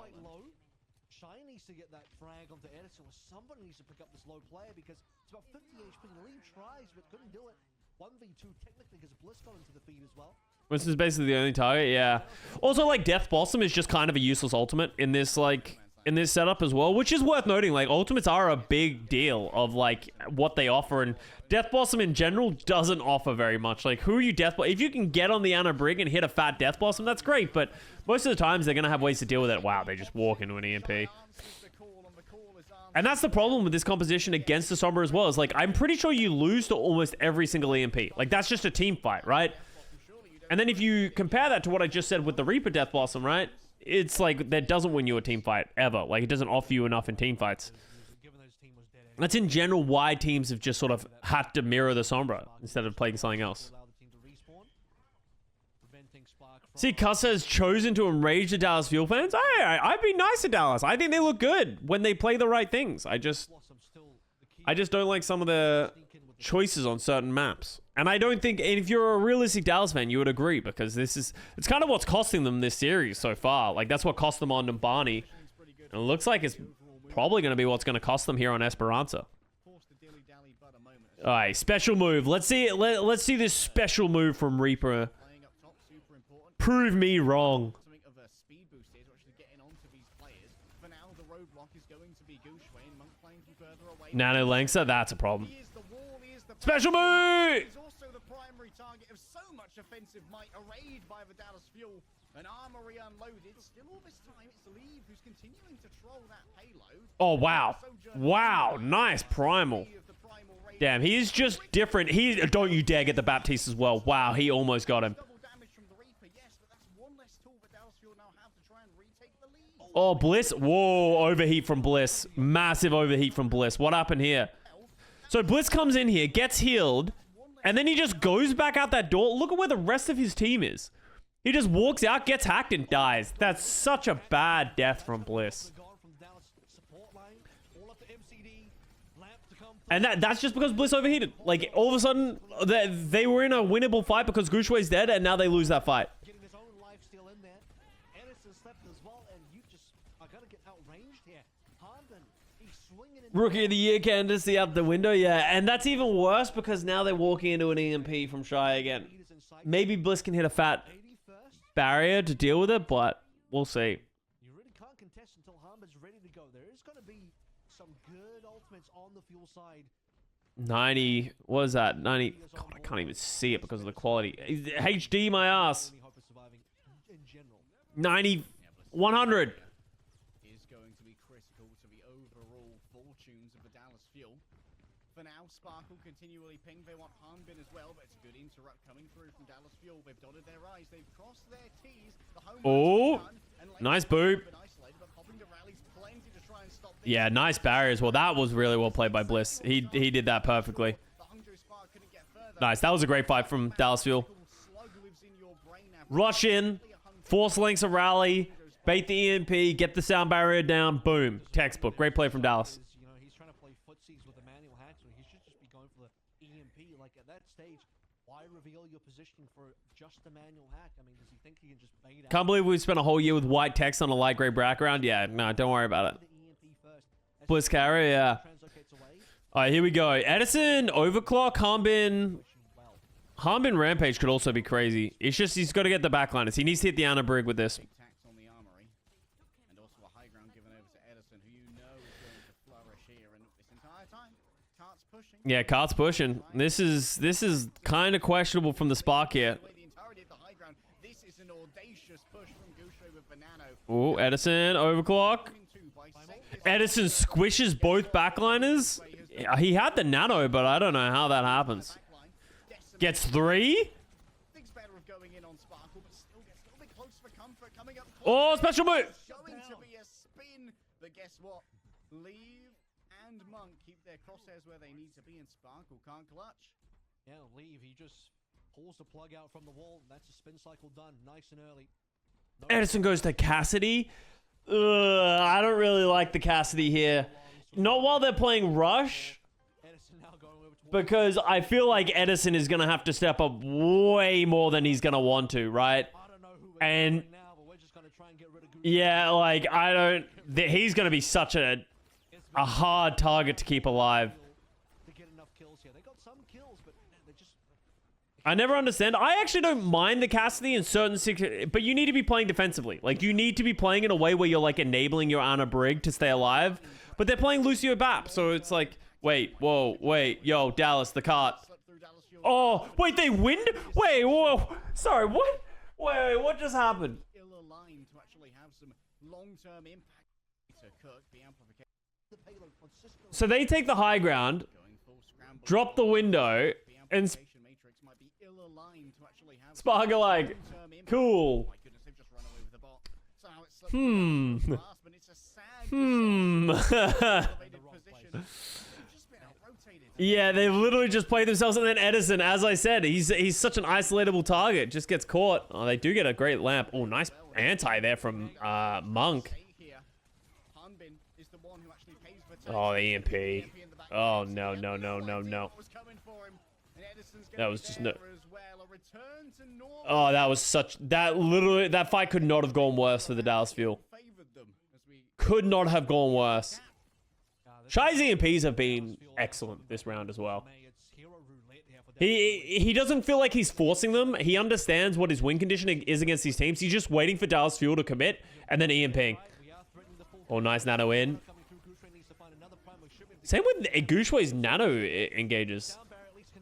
Speaker 3: Shy needs to get that frag onto Edison, or somebody needs to pick up this low player because it's about 50 HP. Lee tries but couldn't do it. 1v2 technically because Bliss got into the feed as well.
Speaker 1: Winston's basically the only target, yeah. Also, like, Death Blossom is just kind of a useless ultimate in this, like, in this setup as well, which is worth noting. Like, ultimates are a big deal of, like, what they offer, and Death Blossom in general doesn't offer very much. Like, who are you Death Blossom? If you can get on the Anna Brig and hit a fat Death Blossom, that's great, but most of the times they're going to have ways to deal with it. Wow, they just walk into an EMP. And that's the problem with this composition against the Sombra as well, is, like, I'm pretty sure you lose to almost every single EMP. Like, that's just a team fight, right? And then if you compare that to what I just said with the Reaper Death Blossom, right? It's like, that doesn't win you a team fight, ever. Like, it doesn't offer you enough in team fights. That's in general why teams have just sort of had to mirror the Sombra instead of playing something else. See, Custa has chosen to enrage the Dallas Fuel fans. I'd be nice to Dallas. I think they look good when they play the right things. I just don't like some of the choices on certain maps. And I don't think, if you're a realistic Dallas fan, you would agree, because it's kind of what's costing them this series so far. Like, that's what cost them on Numbani. And it looks like it's probably going to be what's going to cost them here on Esperanza. All right, special move. Let's see it. Let's see this special move from Reaper.
Speaker 2: Playing up top, super important.
Speaker 1: Prove me wrong.
Speaker 2: Something of a speed boost here to actually getting onto these players. For now, the roadblock is going to be Gushwayne. Monk playing from further away.
Speaker 1: Nano Langsar, that's a problem.
Speaker 2: He is the wall, he is the
Speaker 1: Special move!
Speaker 2: He's also the primary target of so much offensive might, arrayed by the Dallas Fuel. An armory unloaded. Still all this time, it's Leave who's continuing to troll that payload.
Speaker 1: Oh, wow. Wow, nice primal. Damn, he is just different. Don't you dare get the Baptiste as well. Wow, he almost got him.
Speaker 2: Double damage from the Reaper, yes, but that's one less tool that Dallas Fuel now have to try and retake the lead.
Speaker 1: Oh, Bliss. Whoa, overheat from Bliss. Massive overheat from Bliss. What happened here? So Bliss comes in here, gets healed, and then he just goes back out that door. Look at where the rest of his team is. He just walks out, gets hacked, and dies. That's such a bad death from Bliss. And that's just because Bliss overheated. Like, all of a sudden, they were in a winnable fight because Gushway's dead, and now they lose that fight.
Speaker 3: Getting his own life steal in there. Edison slept as well, and you just are going to get outranged here. Hanbin, he's swinging in.
Speaker 1: Rookie of the Year candidacy out the window, yeah. And that's even worse because now they're walking into an EMP from Shy again. Maybe Bliss can hit a fat barrier to deal with it, but we'll see.
Speaker 3: You really can't contest until Hanbin's ready to go. There is going to be some good ultimates on the Fuel side.
Speaker 1: 90, what is that? 90, God, I can't even see it because of the quality. HD my ass. 90, 100.
Speaker 2: Is going to be critical to the overall fortunes of the Dallas Fuel. For now, Sparkle continually ping. They want Hanbin as well, but it's a good interrupt coming through from Dallas Fuel. They've dotted their I's, they've crossed their T's. The home
Speaker 1: Oh, nice boop. Yeah, nice barrier as well. That was really well played by Bliss. He did that perfectly. Nice. That was a great fight from Dallas Fuel. Rush in, force links a rally, bait the EMP, get the sound barrier down. Boom. Textbook. Great play from Dallas.
Speaker 3: You know, he's trying to play footsies with the manual hack, so he should just be going for the EMP. Like, at that stage, why reveal your positioning for just the manual hack? I mean, does he think he can just bait out?
Speaker 1: Can't believe we spent a whole year with white text on a light gray background. Yeah, no, don't worry about it. Bliss carry, yeah. All right, here we go. Edison, overclock, Hanbin. Hanbin Rampage could also be crazy. It's just he's got to get the backliners. He needs to hit the Anna Brig with this. Yeah, Kart's pushing. This is kind of questionable from the Spark here. Oh, Edison, overclock. Edison squishes both backliners. He had the nano, but I don't know how that happens. Gets 3. Oh, special move.
Speaker 2: Going to be a spin, but guess what? Leave and Monk keep their crosshairs where they need to be, and Sparkle can't clutch.
Speaker 3: Yeah, Leave. He just pulls the plug out from the wall. That's a spin cycle done, nice and early.
Speaker 1: Edison goes to Cassidy. I don't really like the Cassidy here. Not while they're playing Rush. Because I feel like Edison is going to have to step up way more than he's going to want to, right? And yeah, like, I don't... He's going to be such a hard target to keep alive. I never understand. I actually don't mind the Cassidy in certain... But you need to be playing defensively. Like, you need to be playing in a way where you're, like, enabling your Anna Brig to stay alive. But they're playing Lucio Bap, so it's like... Wait, whoa, wait. Yo, Dallas, the cart. Oh, wait, they win? Wait, whoa. Sorry, what? Wait, what just happened?
Speaker 2: Ill-aligned to actually have some long-term impact to Cook, the amplification.
Speaker 1: So they take the high ground, drop the window, and... Sparkle like, cool. Yeah, they literally just play themselves, and then Edison, as I said, he's such an isolatable target, just gets caught. Oh, they do get a great lamp. Oh, nice anti there from Monk. Oh, the EMP. Oh, no, no, no, no, no. That was just no... Oh, that was such... That fight could not have gone worse for the Dallas Fuel. Could not have gone worse. Shy's EMPs have been excellent this round as well. He doesn't feel like he's forcing them. He understands what his win condition is against these teams. He's just waiting for Dallas Fuel to commit and then EMPing. Oh, nice nano in. Same with Gushui's nano engages.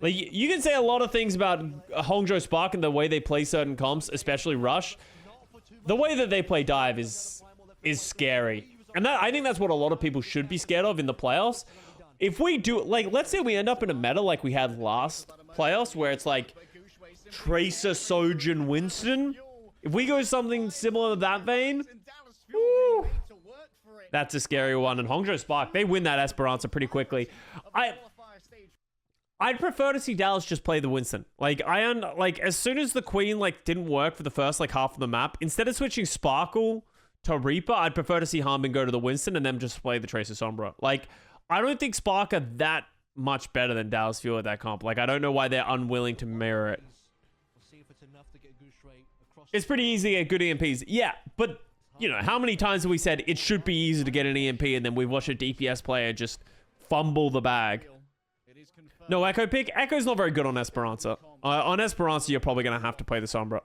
Speaker 1: Like, you can say a lot of things about Hangzhou Spark and the way they play certain comps, especially Rush. The way that they play Dive is scary. And I think that's what a lot of people should be scared of in the playoffs. If we do, like, let's say we end up in a meta like we had last playoffs, where it's like Tracer, Sojin, Winston. If we go something similar to that vein, woo, that's a scary one. And Hangzhou Spark, they win that Esperanza pretty quickly. I'd prefer to see Dallas just play the Winston. Like, as soon as the Queen, like, didn't work for the first, like, half of the map, instead of switching Sparkle to Reaper, I'd prefer to see Hanbin go to the Winston and then just play the Tracer Sombra. Like, I don't think Spark are that much better than Dallas Fuel at that comp. Like, I don't know why they're unwilling to mirror it. It's pretty easy to get good EMPs. Yeah, but, you know, how many times have we said it should be easy to get an EMP and then we've watched a DPS player just fumble the bag? No Echo pick. Echo's not very good on Esperanza. On Esperanza, you're probably going to have to play the Sombra.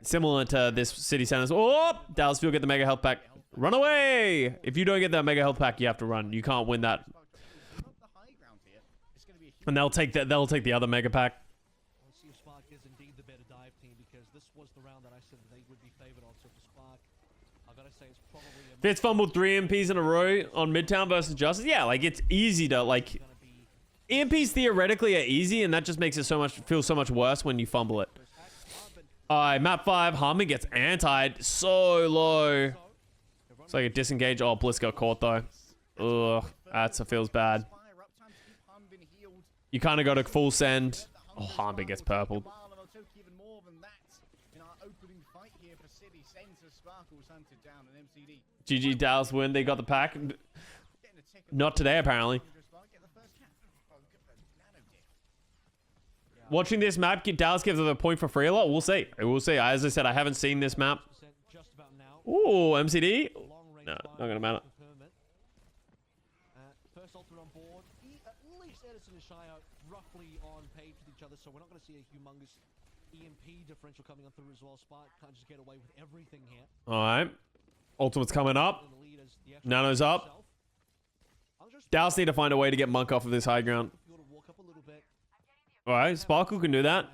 Speaker 1: Similar to this City Centers. Oh, Dallas Fuel get the Mega Health Pack. Run away! If you don't get that Mega Health Pack, you have to run. You can't win that. And they'll take the other Mega Pack. Fitz fumbled 3 MPs in a row on Midtown versus Justice. Yeah, like, it's easy to, like... EMPs theoretically are easy, and that just makes it feel so much worse when you fumble it. Alright, map 5. Hanbin gets antied so low. It's like a disengage. Oh, Bliss got caught, though. Ugh, that feels bad. You kind of got a full send. Oh, Hanbin gets purpled. GG Dallas win. They got the pack. Not today, apparently. Watching this map, Dallas gives it a point for free a lot. We'll see. We'll see. As I said, I haven't seen this map. Ooh, MCD. No, not gonna matter.
Speaker 3: First ultimate on board. At least Edison and Shire roughly on page with each other, so we're not going to see a humongous EMP differential coming on through as well. Spark can't just get away with everything here.
Speaker 1: All right. Ultimate's coming up. Nano's up. Dallas need to find a way to get Monk off of this high ground. All right, Sparkle can do that.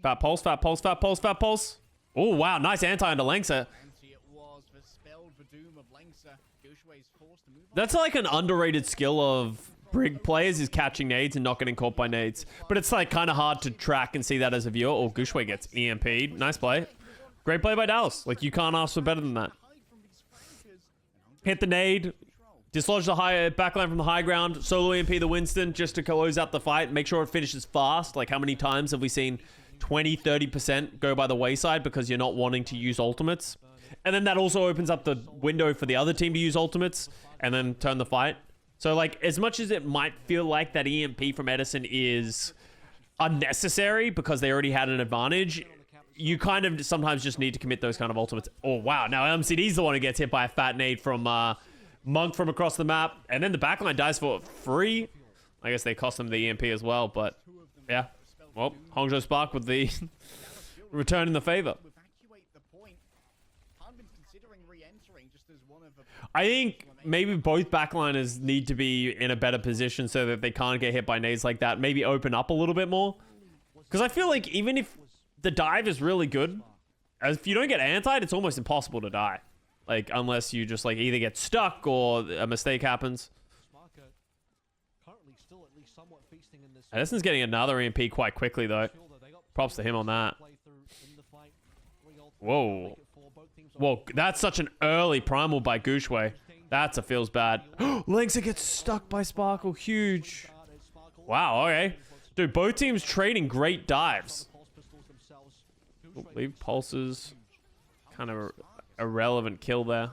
Speaker 1: Fat pulse, fat pulse, fat pulse, fat pulse. Oh, wow. Nice anti into Lengsa. That's like an underrated skill of Brig players is catching nades and not getting caught by nades. But it's like kind of hard to track and see that as a viewer. Oh, Gushui gets EMP'd. Nice play. Great play by Dallas. Like, you can't ask for better than that. Hit the nade. Dislodge the high backline from the high ground. Solo EMP the Winston just to close out the fight. Make sure it finishes fast. Like, how many times have we seen 20, 30% go by the wayside because you're not wanting to use ultimates? And then that also opens up the window for the other team to use ultimates and then turn the fight. So, like, as much as it might feel like that EMP from Edison is unnecessary because they already had an advantage, you kind of sometimes just need to commit those kind of ultimates. Oh, wow. Now MCD's the one who gets hit by a fat nade from Monk from across the map. And then the backline dies for free. I guess they cost them the EMP as well, but yeah. Well, Hangzhou Spark with the return in the favor. I think maybe both backliners need to be in a better position so that they can't get hit by nades like that. Maybe open up a little bit more. Because I feel like even if the dive is really good, if you don't get antied, it's almost impossible to die. Like, unless you just, like, either get stuck or a mistake happens. Edison's getting another EMP quite quickly, though. Props to him on that. Whoa. Whoa, that's such an early primal by Gushui. That's a feels bad. Lengsa gets stuck by Sparkle. Huge. Wow, okay. Dude, both teams trading great dives. Leave pulses. Kind of irrelevant kill there.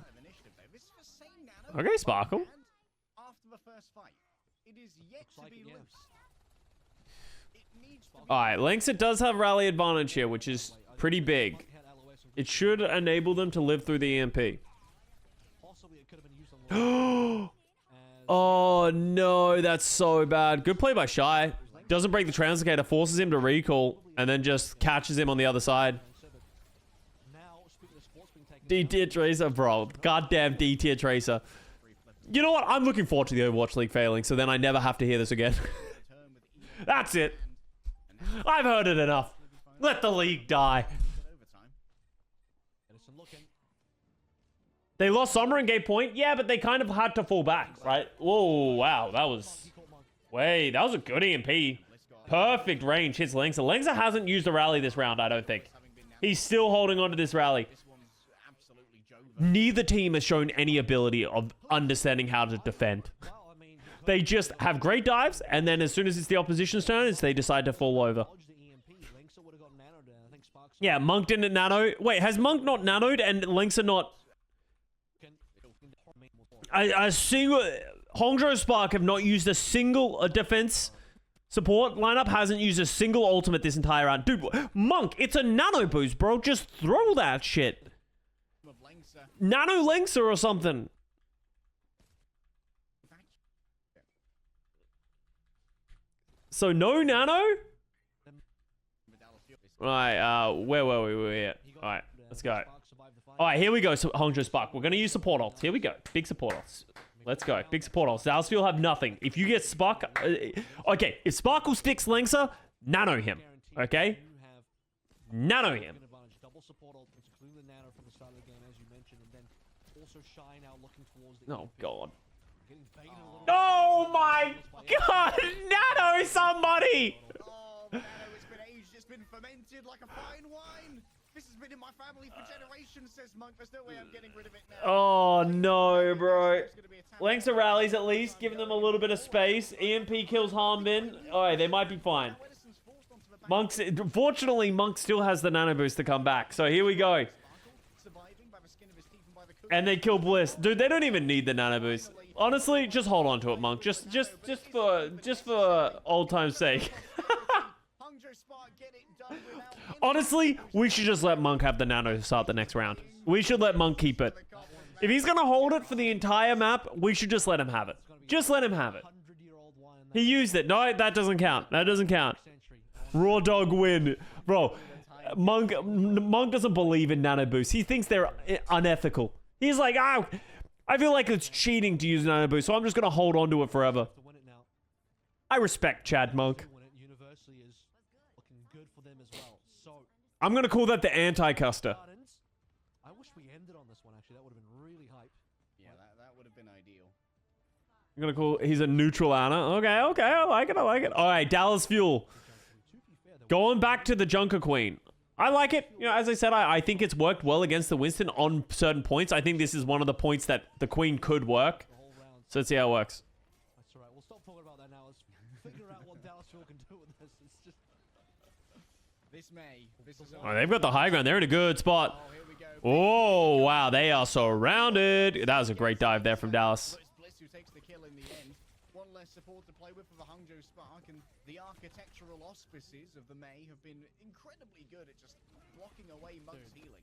Speaker 1: Okay, Sparkle. Alright, Lengsa does have rally advantage here, which is pretty big. It should enable them to live through the EMP. Oh no, that's so bad. Good play by Shy. Doesn't break the translocator, forces him to recall, and then just catches him on the other side. D-tier Tracer, bro. Goddamn D-tier Tracer. You know what? I'm looking forward to the Overwatch League failing, so then I never have to hear this again. That's it. I've heard it enough. Let the league die. They lost Summer and gave point. Yeah, but they kind of had to fall back, right? Whoa, wow. That was... Wait, that was a good EMP. Perfect range. Hits Lengsa. Lengsa hasn't used the rally this round, I don't think. He's still holding on to this rally. Neither team has shown any ability of understanding how to defend. They just have great dives, and then as soon as it's the opposition's turn, they decide to fall over. Yeah, Monk didn't nano. Wait, has Monk not nanoed and Lengsa not... A single... Hangzhou Spark have not used a single defense support lineup, hasn't used a single ultimate this entire round. Dude, Monk, it's a nano boost, bro. Just throw that shit. Nano Lengsa or something. So no nano? Alright, where were we? We were here. Alright, let's go. Alright, here we go, so Hangzhou Spark. We're gonna use support ults. Here we go. Big support ults. Let's go. Big support ults. Dallas will have nothing. If you get Spark... okay, if Sparkle sticks Lengsa, nano him. Okay? Nano him. Oh, God. Oh, my God! Nano somebody!
Speaker 2: Oh, Nano, it's been aged. It's been fermented like a fine wine. This has been in my family for generations, says Monk. There's no way I'm getting rid of it now.
Speaker 1: Oh, no, bro. Lengsa rallies at least, giving them a little bit of space. EMP kills Hanbin. Alright, they might be fine. Fortunately, Monk still has the nano boost to come back. So here we go. And they kill Bliss. Dude, they don't even need the nano boost. Honestly, just hold on to it, Monk. Just for old time's sake. Honestly, we should just let Monk have the nano to start the next round. We should let Monk keep it. If he's gonna hold it for the entire map, we should just let him have it. Just let him have it. He used it. No, that doesn't count. That doesn't count. Raw dog win. Bro, Monk doesn't believe in nano boosts. He thinks they're unethical. He's like, oh, I feel like it's cheating to use nano boost, so I'm just gonna hold on to it forever. I respect Chad Monk. I'm gonna call that the anti-Custa.
Speaker 3: I wish we ended on this one, actually. That would have been really hype.
Speaker 2: Yeah, that would have been ideal.
Speaker 1: I'm gonna call... He's a neutral Ana. Okay, I like it. Alright, Dallas Fuel. Going back to the Junkerqueen. I like it. You know, as I said, I think it's worked well against the Winston on certain points. I think this is one of the points that the Queen could work. So let's see how it works.
Speaker 3: That's alright. We'll stop talking about that now. Let's figure out what Dallas Fuel can do with this. It's just...
Speaker 1: Oh, they've got the high ground. They're in a good spot. Oh, wow. They are surrounded. That was a great dive there from Dallas.
Speaker 2: Bliss who takes the kill in the end. One less support to play with for the Hangzhou Spark, and the architectural auspices of the May have been incredibly good at just blocking away Monk's healing.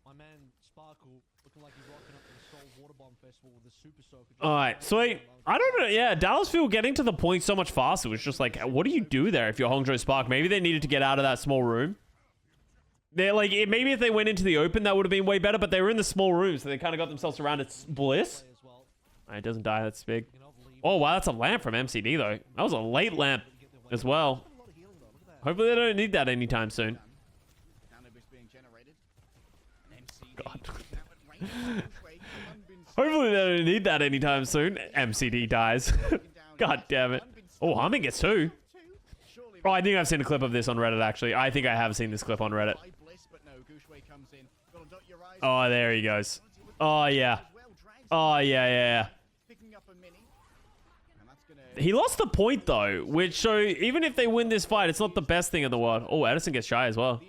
Speaker 3: My man Sparkle looking like he's rocking up to the Soul Water Bomb Festival with the Super Soaker.
Speaker 1: Alright, sweet. I don't know. Yeah, Dallas Fuel getting to the point so much faster was just like, what do you do there if you're Hangzhou Spark? Maybe they needed to get out of that small room. They're like, maybe if they went into the open, that would have been way better, but they were in the small room, so they kind of got themselves surrounded. Bliss. It doesn't die, that's big. Oh, wow, that's a lamp from MCD, though. That was a late lamp as well. Hopefully they don't need that anytime soon. God. Hopefully they don't need that anytime soon. MCD dies. God damn it. Oh, Hanbin gets 2. Oh, I think I've seen a clip of this on Reddit, actually. I think I have seen this clip on Reddit. Oh, there he goes. Oh, yeah. Oh, yeah. He lost the point, though, which, so even if they win this fight, it's not the best thing in the world. Oh, Edison gets shy as well.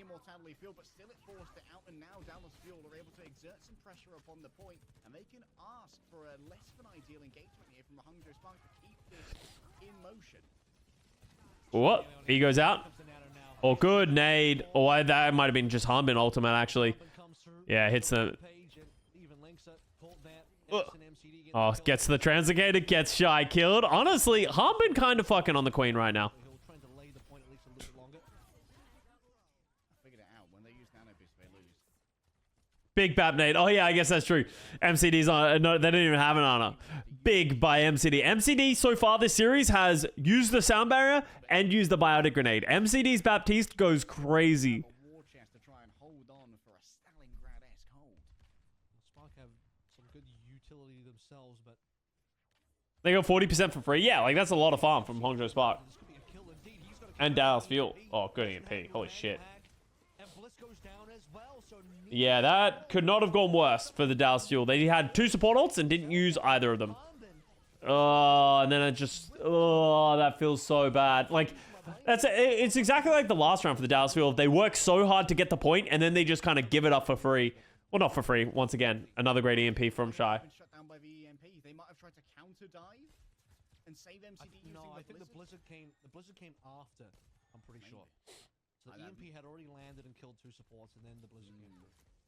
Speaker 1: What? He goes out. Oh, good nade. Oh, that might have been just Hanbin ultimate, actually. Yeah, hits the... Oh, gets the translocator, gets shy, killed. Honestly, Hanbin kind of fucking on the Queen right now.
Speaker 2: figured it out. When they use nano boost, they lose.
Speaker 1: Big Bap Nate. Oh yeah, I guess that's true. MCD's on. No, they don't even have an honor. Big by MCD. MCD so far this series has used the sound barrier and used the biotic grenade. MCD's Baptiste goes crazy.
Speaker 2: A war chest to try and hold on for a Stalingrad-esque hold.
Speaker 3: Spark have some good utility themselves, but
Speaker 1: They got 40% for free. Yeah, like that's a lot of farm from Hangzhou Spark.
Speaker 3: this could be a kill indeed. He's got a
Speaker 1: And Dallas Fuel. Oh, good EMP. Holy shit.
Speaker 3: and Bliss goes down as well, so
Speaker 1: Yeah, that could not have gone worse for the Dallas Fuel. They had 2 support ults and didn't use either of them. Oh, and then it just... Oh, that feels so bad. Like, it's exactly like the last round for the Dallas Fuel. They work so hard to get the point, and then they just kind of give it up for free. Well, not for free. Once again, another great EMP from Shy.
Speaker 2: Been shut down by the EMP. They might have tried to counter dive and save MCD using
Speaker 3: No, I think
Speaker 2: the blizzard.
Speaker 3: the blizzard came after. I'm pretty sure. So the EMP had already landed and killed 2 supports, and then the blizzard came through.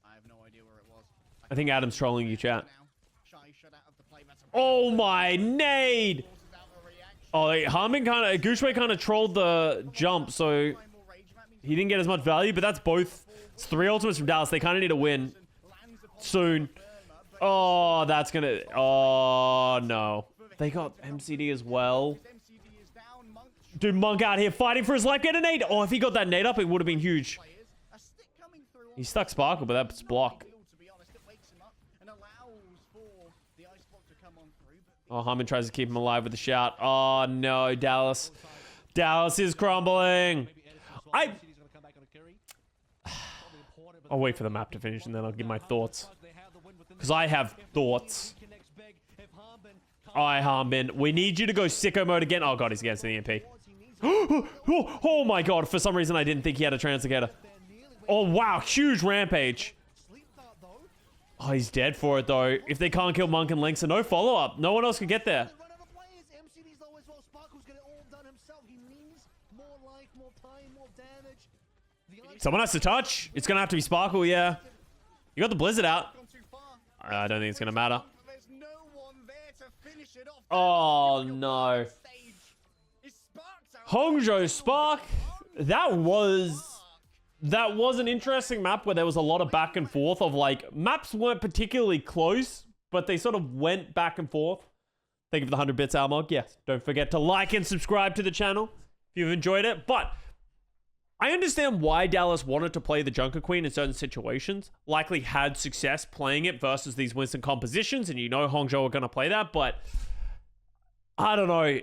Speaker 2: I have no idea where it was.
Speaker 1: I think Adam's trolling you, chat.
Speaker 2: Now, Shy shut out of the play. That's a
Speaker 1: Oh my nade!
Speaker 2: forces out a reaction.
Speaker 1: Oh, Hanbin kind of... Gushwei kind of trolled the jump, so
Speaker 2: More rage. That means
Speaker 1: he didn't get as much value, but that's both... It's 3 ultimates from Dallas. They kind of need a win
Speaker 2: lands upon
Speaker 1: soon. Oh, that's gonna... Oh, no. They got MCD as well.
Speaker 2: MCD is down. Monk
Speaker 1: Dude, Monk out here fighting for his life. Get a nade. Oh, if he got that nade up, it would have been huge.
Speaker 2: players. A stick coming through.
Speaker 1: He stuck Sparkle, but that's block.
Speaker 2: To be honest, it wakes him up and allows for the ice block to come on through. But
Speaker 1: Oh, Hanbin tries to keep him alive with a shout. Oh, no, Dallas. Dallas is crumbling.
Speaker 3: Maybe Edison as well.
Speaker 1: I-
Speaker 3: MCD's gonna come back on a carry. Probably important, but
Speaker 1: I'll wait for the map to finish, and then I'll give my thoughts.
Speaker 3: they have the win within the
Speaker 1: Because I have thoughts.
Speaker 3: connects big. If Hanbin
Speaker 1: Alright, Hanbin. We need you to go sicko mode again. Oh, God, he's against the EMP. Oh, my God. For some reason, I didn't think he had a translocator. Oh, wow. Huge rampage.
Speaker 3: sleep dart though.
Speaker 1: Oh, he's dead for it, though. If they can't kill Monk and Link, so no follow-up. No one else can get there.
Speaker 3: Run out of players. MCD's low as well. Sparkle's get it all done himself. He needs more life, more time, more damage. The ice
Speaker 1: Someone has to touch. It's going to have to be Sparkle, yeah. You got the Blizzard out.
Speaker 2: gone too far.
Speaker 1: I don't think it's going to matter.
Speaker 2: There's no one there to finish it off.
Speaker 1: Oh, no.
Speaker 2: Stage is sparked out.
Speaker 1: Hangzhou Spark. That was an interesting map where there was a lot of back and forth of like maps weren't particularly close, but they sort of went back and forth. Thank you for the 100 bits, Almog. Yes, don't forget to like and subscribe to the channel if you've enjoyed it. But I understand why Dallas wanted to play the Junkerqueen in certain situations. Likely had success playing it versus these Winston compositions, and you know Hangzhou are going to play that. But I don't know.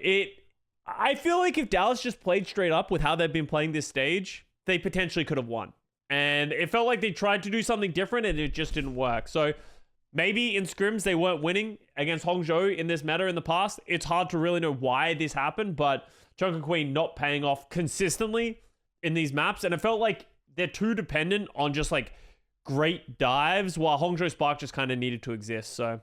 Speaker 1: I feel like if Dallas just played straight up with how they've been playing this stage, they potentially could have won. And it felt like they tried to do something different and it just didn't work. So maybe in scrims they weren't winning against Hangzhou in this meta in the past. It's hard to really know why this happened, but Junkerqueen not paying off consistently in these maps. And it felt like they're too dependent on just like great dives while Hangzhou Spark just kind of needed to exist. So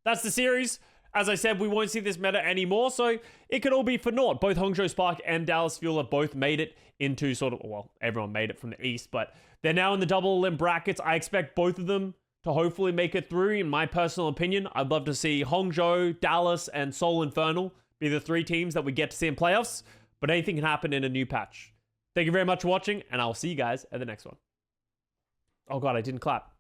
Speaker 1: that's the series. As I said, we won't see this meta anymore, so it could all be for naught. Both Hangzhou Spark and Dallas Fuel have both made it into sort of, well, everyone made it from the East, but they're now in the double limb brackets. I expect both of them to hopefully make it through. In my personal opinion, I'd love to see Hangzhou, Dallas, and Seoul Infernal be the 3 teams that we get to see in playoffs, but anything can happen in a new patch. Thank you very much for watching, and I'll see you guys at the next one. Oh God, I didn't clap.